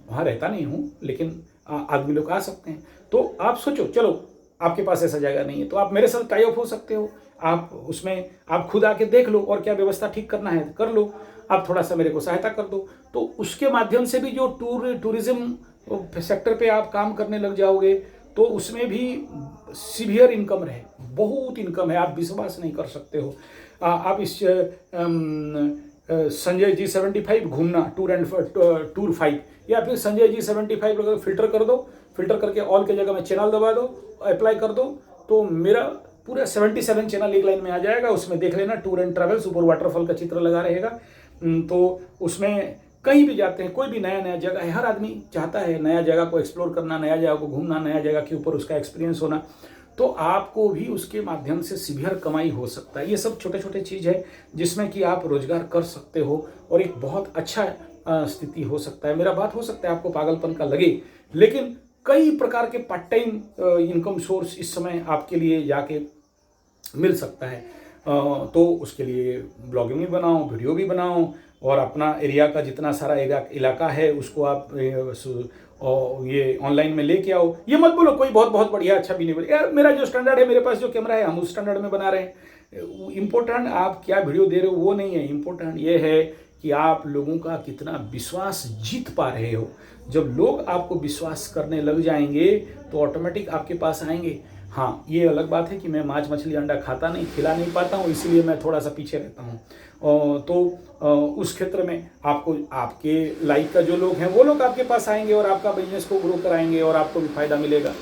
वहाँ रहता नहीं हूँ, लेकिन आदमी लोग आ सकते हैं। तो आप सोचो, चलो आपके पास ऐसा जगह नहीं है तो आप मेरे साथ टाई अप हो सकते हो। आप उसमें आप खुद आके देख लो, और क्या व्यवस्था ठीक करना है कर लो, आप थोड़ा सा मेरे को सहायता कर दो। तो उसके माध्यम से भी जो टूरिज्म सेक्टर पे आप काम करने लग जाओगे, तो उसमें भी सीवियर इनकम रहे, बहुत इनकम है, आप विश्वास नहीं कर सकते हो। आप इस संजय जी 75 घूमना टूर 5, या फिर संजय जी 75 अगर फिल्टर कर दो, फिल्टर करके ऑल के जगह में चैनल दबा दो, अप्लाई कर दो, तो मेरा पूरा 77 चैनल एक लाइन में आ जाएगा। उसमें देख लेना, टूर एंड ट्रैवल्स, ऊपर वाटरफॉल का चित्र लगा रहेगा। तो उसमें कहीं भी जाते हैं, कोई भी नया जगह है, हर आदमी चाहता है नया जगह को एक्सप्लोर करना, नया जगह को घूमना, नया जगह के ऊपर उसका एक्सपीरियंस होना। तो आपको भी उसके माध्यम से सीवियर कमाई हो सकता है। ये सब छोटे छोटे चीज़ है जिसमें कि आप रोजगार कर सकते हो, और एक बहुत अच्छा स्थिति हो सकता है। मेरा बात हो सकता है आपको पागलपन का लगे, लेकिन कई प्रकार के पार्ट टाइम इनकम सोर्स इस समय आपके लिए जाके मिल सकता है। तो उसके लिए ब्लॉगिंग भी बनाओ, वीडियो भी बनाओ, और अपना एरिया का जितना सारा इलाका है उसको आप ये ऑनलाइन में लेके आओ। ये मत बोलो कोई बहुत बढ़िया अच्छा भी नहीं बोले यार, मेरा जो स्टैंडर्ड है, मेरे पास जो कैमरा है, हम उस स्टैंडर्ड में बना रहे हैं। इम्पोर्टेंट आप क्या वीडियो दे रहे हो वो नहीं है, इम्पोर्टेंट ये है कि आप लोगों का कितना विश्वास जीत पा रहे हो। जब लोग आपको विश्वास करने लग जाएंगे तो ऑटोमेटिक आपके पास आएंगे। हाँ, ये अलग बात है कि मैं मांस मछली अंडा खाता नहीं, खिला नहीं पाता हूँ, इसीलिए मैं थोड़ा सा पीछे रहता हूँ। तो उस क्षेत्र में आपको आपके लाइक का जो लोग हैं वो लोग आपके पास आएंगे और आपका बिजनेस को ग्रो कराएंगे और आपको भी फायदा मिलेगा।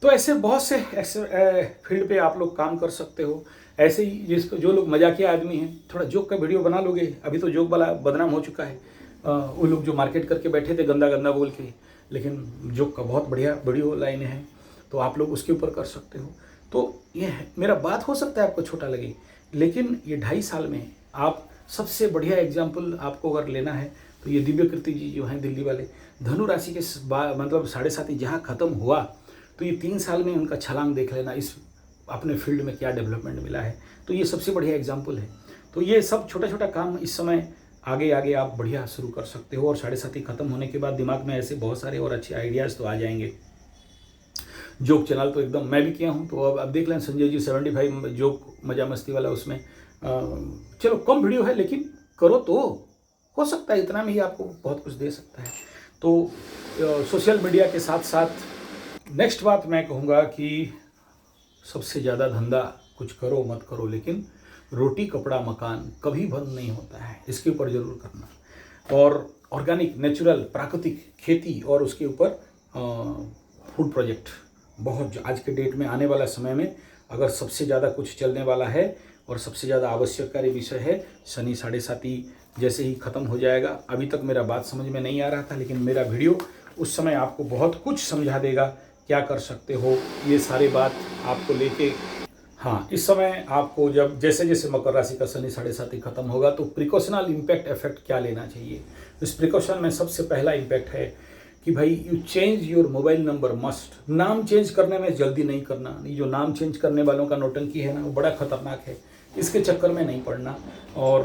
तो ऐसे बहुत से फील्ड पे आप लोग काम कर सकते हो। ऐसे ही जिसको जो लोग मजाकिया आदमी हैं, थोड़ा जोक का वीडियो बना लोगे। अभी तो जोक वाला बदनाम हो चुका है, वो लोग जो मार्केट करके बैठे थे गंदा बोल के, लेकिन जोक का बहुत बढ़िया वीडियो लाइन है, तो आप लोग उसके ऊपर कर सकते हो। तो ये है, मेरा बात हो सकता है आपको छोटा लगे, लेकिन ये 2.5 साल में आप सबसे बढ़िया एग्जाम्पल आपको अगर लेना है तो ये दिव्य कीर्ति जी जो हैं दिल्ली वाले, धनु राशि के मतलब 7.5 जहाँ ख़त्म हुआ, तो ये 3 साल में उनका छलांग देख लेना, इस अपने फील्ड में क्या डेवलपमेंट मिला है। तो ये सबसे बढ़िया एग्जाम्पल है। तो ये सब छोटा छोटा काम इस समय आगे आप बढ़िया शुरू कर सकते हो, और 7.5 ख़त्म होने के बाद दिमाग में ऐसे बहुत सारे और अच्छे आइडियाज़ तो आ जाएंगे। जोक चैनल तो एकदम मैं भी किया हूँ, तो अब देख लें संजय जी 75 जोक मजा मस्ती वाला, उसमें चलो कम वीडियो है लेकिन करो तो हो सकता है इतना में ही आपको बहुत कुछ दे सकता है। तो सोशल मीडिया के साथ साथ नेक्स्ट बात मैं कहूँगा कि सबसे ज़्यादा धंधा कुछ करो मत करो, लेकिन रोटी कपड़ा मकान कभी बंद नहीं होता है, इसके ऊपर ज़रूर करना। और ऑर्गेनिक नेचुरल प्राकृतिक खेती और उसके ऊपर फूड प्रोजेक्ट बहुत आज के डेट में आने वाला समय में अगर सबसे ज़्यादा कुछ चलने वाला है और सबसे ज़्यादा आवश्यककारी विषय है। शनि 7.5 जैसे ही ख़त्म हो जाएगा, अभी तक मेरा बात समझ में नहीं आ रहा था, लेकिन मेरा वीडियो उस समय आपको बहुत कुछ समझा देगा, क्या कर सकते हो ये सारी बात आपको लेके। हाँ, इस समय आपको जब जैसे जैसे मकर राशि का शनि 7.5 ख़त्म होगा तो प्रिकॉशनल इम्पैक्ट इफेक्ट क्या लेना चाहिए। इस प्रिकॉशन में सबसे पहला इम्पैक्ट है कि भाई you change your mobile number must. नाम चेंज करने में जल्दी नहीं करना, ये जो नाम चेंज करने वालों का नौटंकी है ना, वो बड़ा खतरनाक है, इसके चक्कर में नहीं पड़ना। और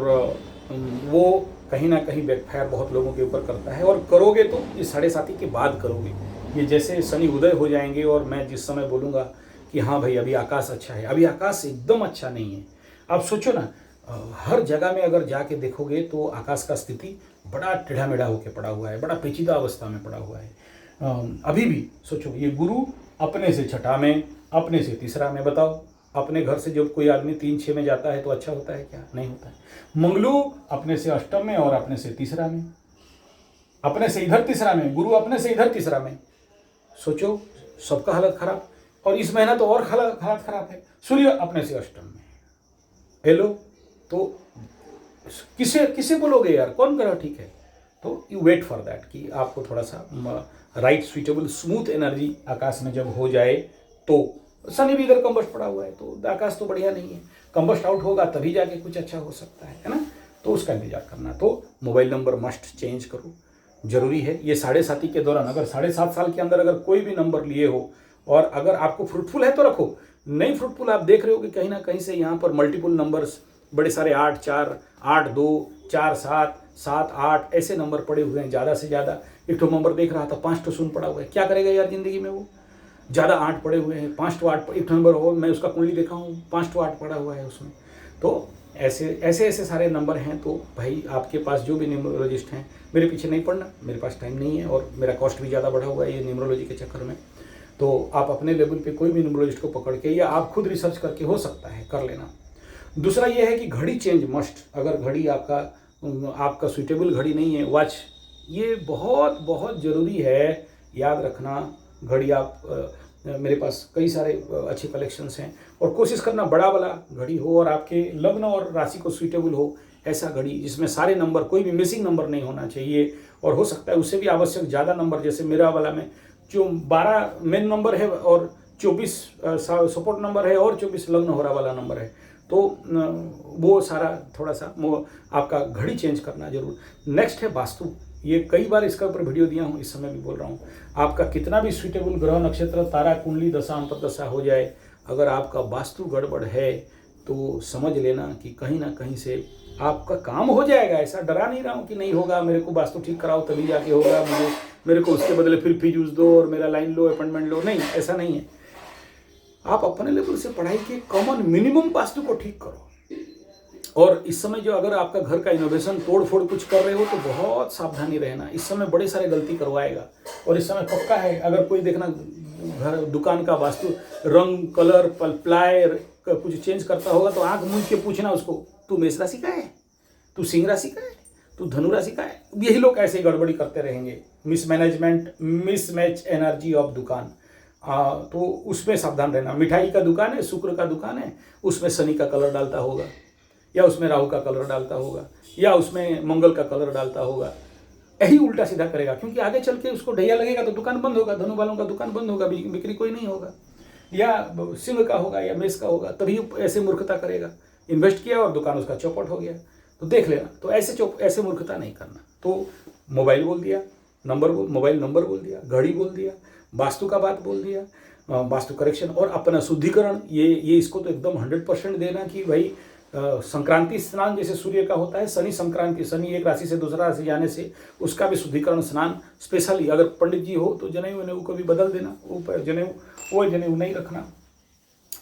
वो कहीं ना कहीं बैकफायर बहुत लोगों के ऊपर करता है, और करोगे तो ये 7.5 के बाद करोगे। ये जैसे शनि उदय हो जाएंगे और मैं जिस समय बोलूँगा कि हाँ भाई अभी आकाश अच्छा है, अभी आकाश एकदम अच्छा नहीं है। आप सोचो ना, हर जगह में अगर जाके देखोगे तो आकाश का स्थिति बड़ा टेढ़ा मेढ़ा होकर पड़ा हुआ है, बड़ा पेचीदा अवस्था में पड़ा हुआ है। अभी भी सोचो, ये गुरु अपने से छठा में, अपने से तीसरा में, बताओ अपने घर से जब कोई आदमी 3-6 में जाता है तो अच्छा होता है क्या? नहीं होता है। मंगलू अपने से अष्टम में और अपने से तीसरा में, अपने से इधर तीसरा में, गुरु अपने से इधर तीसरा में। सोचो, सबका हालत खराब। और इस महीना तो और हालत खराब है, सूर्य अपने से अष्टम में। हेलो, तो किसे बोलोगे यार, कौन ग्रह ठीक है? तो यू वेट फॉर दैट कि आपको थोड़ा सा राइट सुइटेबल स्मूथ एनर्जी आकाश में जब हो जाए। तो शनि भी इधर कंबस्ट पड़ा हुआ है, तो आकाश तो बढ़िया नहीं है। कंबस्ट आउट होगा तभी जाके कुछ अच्छा हो सकता है ना? तो उसका इंतजार करना। तो मोबाइल नंबर मस्ट चेंज करो, जरूरी है। ये 7.5 के दौरान अगर 7.5 साल के अंदर अगर कोई भी नंबर लिए हो और अगर आपको फ्रूटफुल है तो रखो, नहीं फ्रूटफुल आप देख रहे हो कि कहीं ना कहीं से यहाँ पर मल्टीपल नंबर्स बड़े सारे 8 4 8 2 4 7 7 8 ऐसे नंबर पड़े हुए हैं। ज़्यादा से ज़्यादा एक तो नंबर देख रहा था 5 शून्य पड़ा हुआ है, क्या करेगा यार ज़िंदगी में? वो ज़्यादा 8 पड़े हुए हैं, 5 8 एक नंबर हो, मैं उसका कुंडली देखा हूँ 5 8 पड़ा हुआ है उसमें। तो ऐसे सारे नंबर हैं। तो भाई आपके पास जो भी न्यूमरोलॉजिस्ट हैं, मेरे पीछे नहीं पड़ना, मेरे पास टाइम नहीं है और मेरा कॉस्ट भी ज़्यादा बढ़ा हुआ है ये न्यूमरोलॉजी के चक्कर में। तो आप अपने लेवल पे कोई भी न्यूमरोलॉजिस्ट को पकड़ के या आप खुद रिसर्च करके हो सकता है कर लेना। दूसरा ये है कि घड़ी चेंज मस्ट। अगर घड़ी आपका सुइटेबल घड़ी नहीं है, वॉच, ये बहुत बहुत ज़रूरी है, याद रखना। घड़ी आप मेरे पास कई सारे अच्छे कलेक्शंस हैं और कोशिश करना बड़ा वाला घड़ी हो और आपके लग्न और राशि को सुइटेबल हो ऐसा घड़ी जिसमें सारे नंबर, कोई भी मिसिंग नंबर नहीं होना चाहिए। और हो सकता है उससे भी आवश्यक ज़्यादा नंबर, जैसे मेरा वाला में जो 12 मेन नंबर है और 24 सपोर्ट नंबर है और 24 लग्न हो रहा वाला नंबर है। तो वो सारा थोड़ा सा आपका घड़ी चेंज करना जरूर। नेक्स्ट है वास्तु। ये कई बार इसका ऊपर वीडियो दिया हूँ, इस समय भी बोल रहा हूँ। आपका कितना भी सुइटेबल ग्रह नक्षत्र तारा कुंडली दशा अंतर्दशा हो जाए, अगर आपका वास्तु गड़बड़ है तो समझ लेना कि कहीं ना कहीं से आपका काम हो जाएगा। ऐसा डरा नहीं रहा हूँ कि नहीं होगा, मेरे को वास्तु ठीक कराओ तभी जाके होगा, मेरे को उसके बदले फिर फीस दो और मेरा लाइन लो, अपॉइंटमेंट लो। नहीं, ऐसा नहीं है। आप अपने लेवल से पढ़ाई के कॉमन मिनिमम वास्तु को ठीक करो। और इस समय जो अगर आपका घर का इनोवेशन तोड़ फोड़ कुछ कर रहे हो तो बहुत सावधानी रहना। इस समय बड़े सारे गलती करवाएगा। और इस समय पक्का है, अगर कोई देखना घर दुकान का वास्तु रंग कलर प्लाई कुछ चेंज करता होगा तो आंख मूंद के पूछना उसको, तू मेष राशि का है, तू सिंह राशि का है, तू धनु राशि का है। यही लोग ऐसे गड़बड़ी करते रहेंगे। मिसमैनेजमेंट, मिसमैच एनर्जी ऑफ दुकान। तो उसमें सावधान रहना। मिठाई का दुकान है, शुक्र का दुकान है, उसमें शनि का कलर डालता होगा या उसमें राहु का कलर डालता होगा या उसमें मंगल का कलर डालता होगा। यही उल्टा सीधा करेगा, क्योंकि आगे चल के उसको ढैया लगेगा तो दुकान बंद होगा, धनु वालों का दुकान बंद होगा, बिक्री कोई नहीं होगा। या सिंह का होगा या मेष का होगा, तभी ऐसे मूर्खता करेगा। इन्वेस्ट किया और दुकान उसका चौपट हो गया, तो देख लेना। तो ऐसे मूर्खता नहीं करना। तो मोबाइल बोल दिया, मोबाइल नंबर बोल दिया, घड़ी बोल दिया, वास्तु का बात बोल दिया, वास्तु करेक्शन और अपना शुद्धिकरण। ये इसको तो एकदम 100% देना कि भाई संक्रांति स्नान जैसे सूर्य का होता है, शनि संक्रांति, शनि एक राशि से दूसरा राशि जाने से उसका भी शुद्धिकरण स्नान स्पेशली अगर पंडित जी हो तो जनेऊ को भी बदल देना। ऊपर जनेऊ नहीं रखना,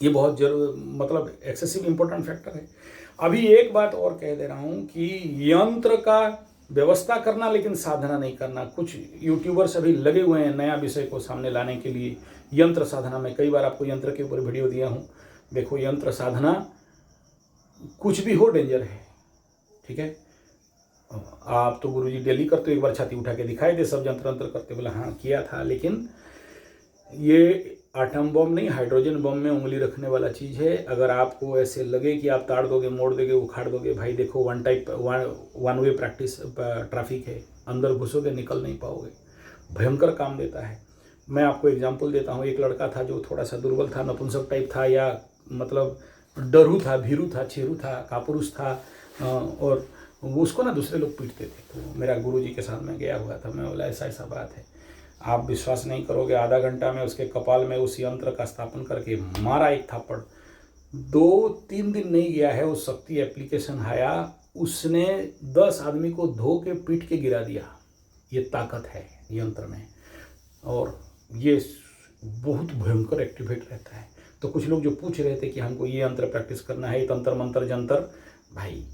ये बहुत मतलब एक्सेसिव इंपॉर्टेंट फैक्टर है। अभी एक बात और कह दे रहा हूँ कि यंत्र का व्यवस्था करना लेकिन साधना नहीं करना। कुछ यूट्यूबर्स अभी लगे हुए हैं नया विषय को सामने लाने के लिए, यंत्र साधना में। कई बार आपको यंत्र के ऊपर वीडियो दिया हूँ। देखो, यंत्र साधना कुछ भी हो डेंजर है, ठीक है। आप तो गुरुजी डेली करते हो, एक बार छाती उठा के दिखाई दे सब यंत्र करते, बोला हाँ किया था। लेकिन ये एटम बम नहीं, हाइड्रोजन बम में उंगली रखने वाला चीज़ है। अगर आपको ऐसे लगे कि आप ताड़ दोगे, मोड़ दोगे, उखाड़ दोगे, भाई देखो वन वे प्रैक्टिस ट्रैफिक है, अंदर घुसोगे निकल नहीं पाओगे, भयंकर काम देता है। मैं आपको एग्जांपल देता हूँ। एक लड़का था जो थोड़ा सा दुर्बल था, नपुंसक टाइप था, या मतलब डरू था, भीरू था, छेरू था, कापुरुष था, और वो उसको ना दूसरे लोग पीटते थे। तो मेरा गुरुजी के साथ में गया हुआ था। मैं बोला ऐसा बात है, आप विश्वास नहीं करोगे, आधा घंटा में उसके कपाल में उस यंत्र का स्थापन करके मारा एक थप्पड़। 2-3 दिन नहीं गया है, उस शक्ति एप्लीकेशन आया, उसने 10 आदमी को धो के पीट के गिरा दिया। ये ताकत है यंत्र में, और ये बहुत भयंकर एक्टिवेट रहता है। तो कुछ लोग जो पूछ रहे थे कि हमको ये यंत्र प्रैक्टिस करना है, तंत्र मंत्र जंतर, भाई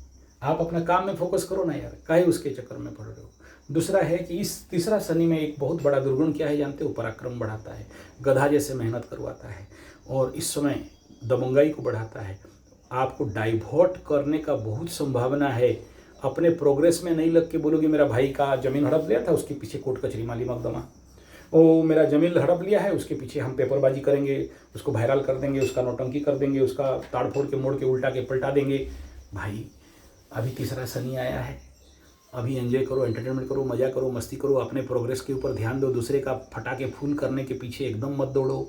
आप अपना काम में फोकस करो ना यार, काहे उसके चक्कर में पड़ रहे हो। दूसरा है कि इस तीसरा शनि में एक बहुत बड़ा दुर्गुण क्या है जानते हो, पराक्रम बढ़ाता है, गधा जैसे मेहनत करवाता है, और इस समय दबंगाई को बढ़ाता है। आपको डाइवर्ट करने का बहुत संभावना है। अपने प्रोग्रेस में नहीं लग के बोलोगे मेरा भाई का ज़मीन हड़प लिया था, उसके पीछे कोर्ट कचहरी माली मकदमा, ओ मेरा ज़मीन हड़प लिया है, उसके पीछे हम पेपरबाजी करेंगे, उसको वायरल कर देंगे, उसका नौटंकी कर देंगे, उसका ताड़ फोड़ के मोड़ के उल्टा के पलटा देंगे। भाई अभी तीसरा शनि आया है, अभी एंजॉय करो, एंटरटेनमेंट करो, मज़ा करो, मस्ती करो, अपने प्रोग्रेस के ऊपर ध्यान दो। दूसरे का फटाके फूल करने के पीछे एकदम मत दौड़ो।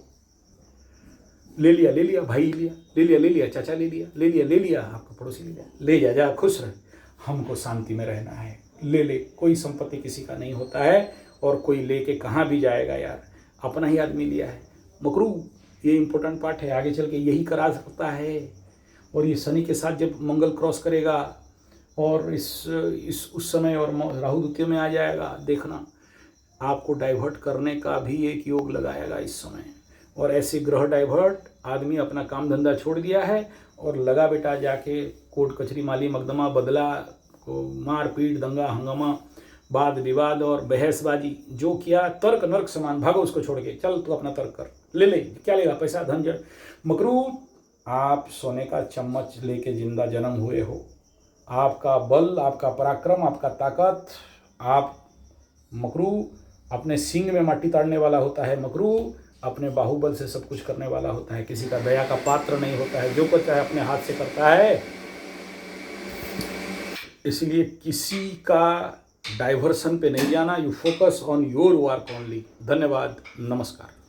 ले लिया भाई, ले लिया चाचा, ले लिया आपका पड़ोसी, ले जा खुश रह, हमको शांति में रहना है। ले कोई संपत्ति किसी का नहीं होता है, और कोई लेके कहाँ भी जाएगा यार, अपना ही आदमी लिया है। मकरू ये इंपॉर्टेंट पार्ट है, आगे चल के यही करा सकता है। और ये शनि के साथ जब मंगल क्रॉस करेगा और इस उस समय और राहु द्वितीय में आ जाएगा, देखना आपको डाइवर्ट करने का भी एक योग लगाएगा इस समय। और ऐसे ग्रह डाइवर्ट, आदमी अपना काम धंधा छोड़ दिया है और लगा बेटा जाके कोर्ट कचहरी माली मकदमा, बदला को, मार पीट, दंगा हंगामा, वाद विवाद और बहसबाजी जो किया, तर्क नर्क समान, भागो उसको छोड़ के, चल तू अपना तर्क कर, ले क्या लेगा, पैसा धन जड़। मकरू आप सोने का चम्मच लेके जिंदा जन्म हुए हो। आपका बल, आपका पराक्रम, आपका ताकत, आप मकरू अपने सींग में माटी ताड़ने वाला होता है। मकरू अपने बाहुबल से सब कुछ करने वाला होता है, किसी का दया का पात्र नहीं होता है, जो कुछ चाहे अपने हाथ से करता है। इसलिए किसी का डाइवर्सन पे नहीं जाना, you focus on your work only. धन्यवाद, नमस्कार।